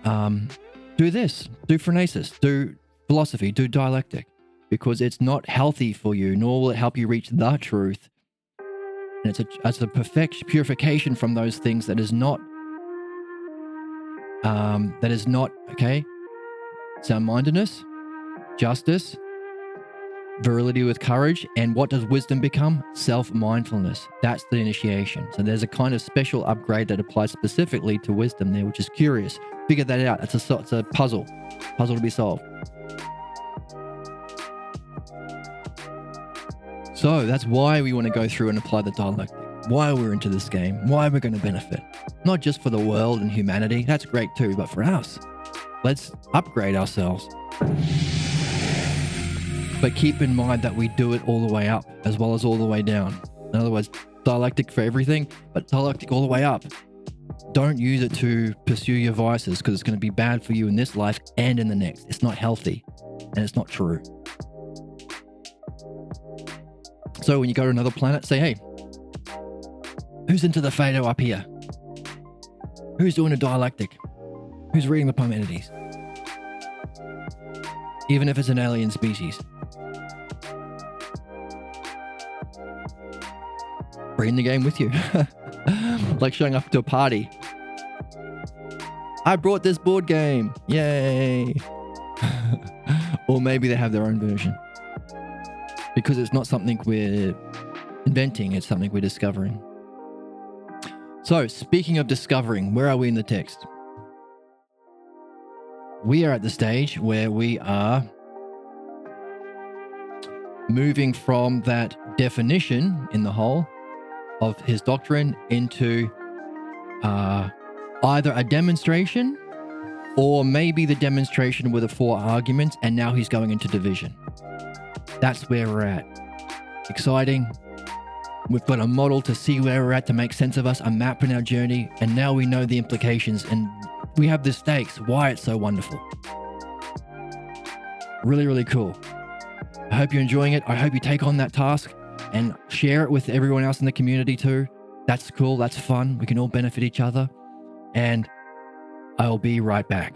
do this, do phronesis, do philosophy, do dialectic, because it's not healthy for you, nor will it help you reach the truth. And it's a purification from those things that is not, okay, sound-mindedness, justice, virility with courage, and what does wisdom become? Self-mindfulness. That's the initiation. So there's a kind of special upgrade that applies specifically to wisdom there, which is curious. Figure that out. It's a puzzle to be solved. So that's why we want to go through and apply the dialectic. Why we're into this game. Why we're going to benefit. Not just for the world and humanity. That's great too, but for us. Let's upgrade ourselves. But keep in mind that we do it all the way up as well as all the way down. In other words, dialectic for everything, but dialectic all the way up. Don't use it to pursue your vices, because it's going to be bad for you in this life and in the next. It's not healthy and it's not true. So when you go to another planet, say, hey, who's into the Phaedo up here? Who's doing a dialectic? Who's reading the Parmenides? Even if it's an alien species. Bring the game with you. Like showing up to a party. I brought this board game. Yay. Or maybe they have their own version. Because it's not something we're inventing, it's something we're discovering. So, speaking of discovering, where are we in the text? We are at the stage where we are moving from that definition in the whole of his doctrine into either a demonstration or maybe the demonstration with the four arguments, and now he's going into division. That's where we're at. Exciting. We've got a model to see where we're at, to make sense of us, a map in our journey, and now we know the implications and we have the stakes, why it's so wonderful. Really, really cool. I hope you're enjoying it. I hope you take on that task and share it with everyone else in the community too. That's cool. That's fun. We can all benefit each other. And I'll be right back.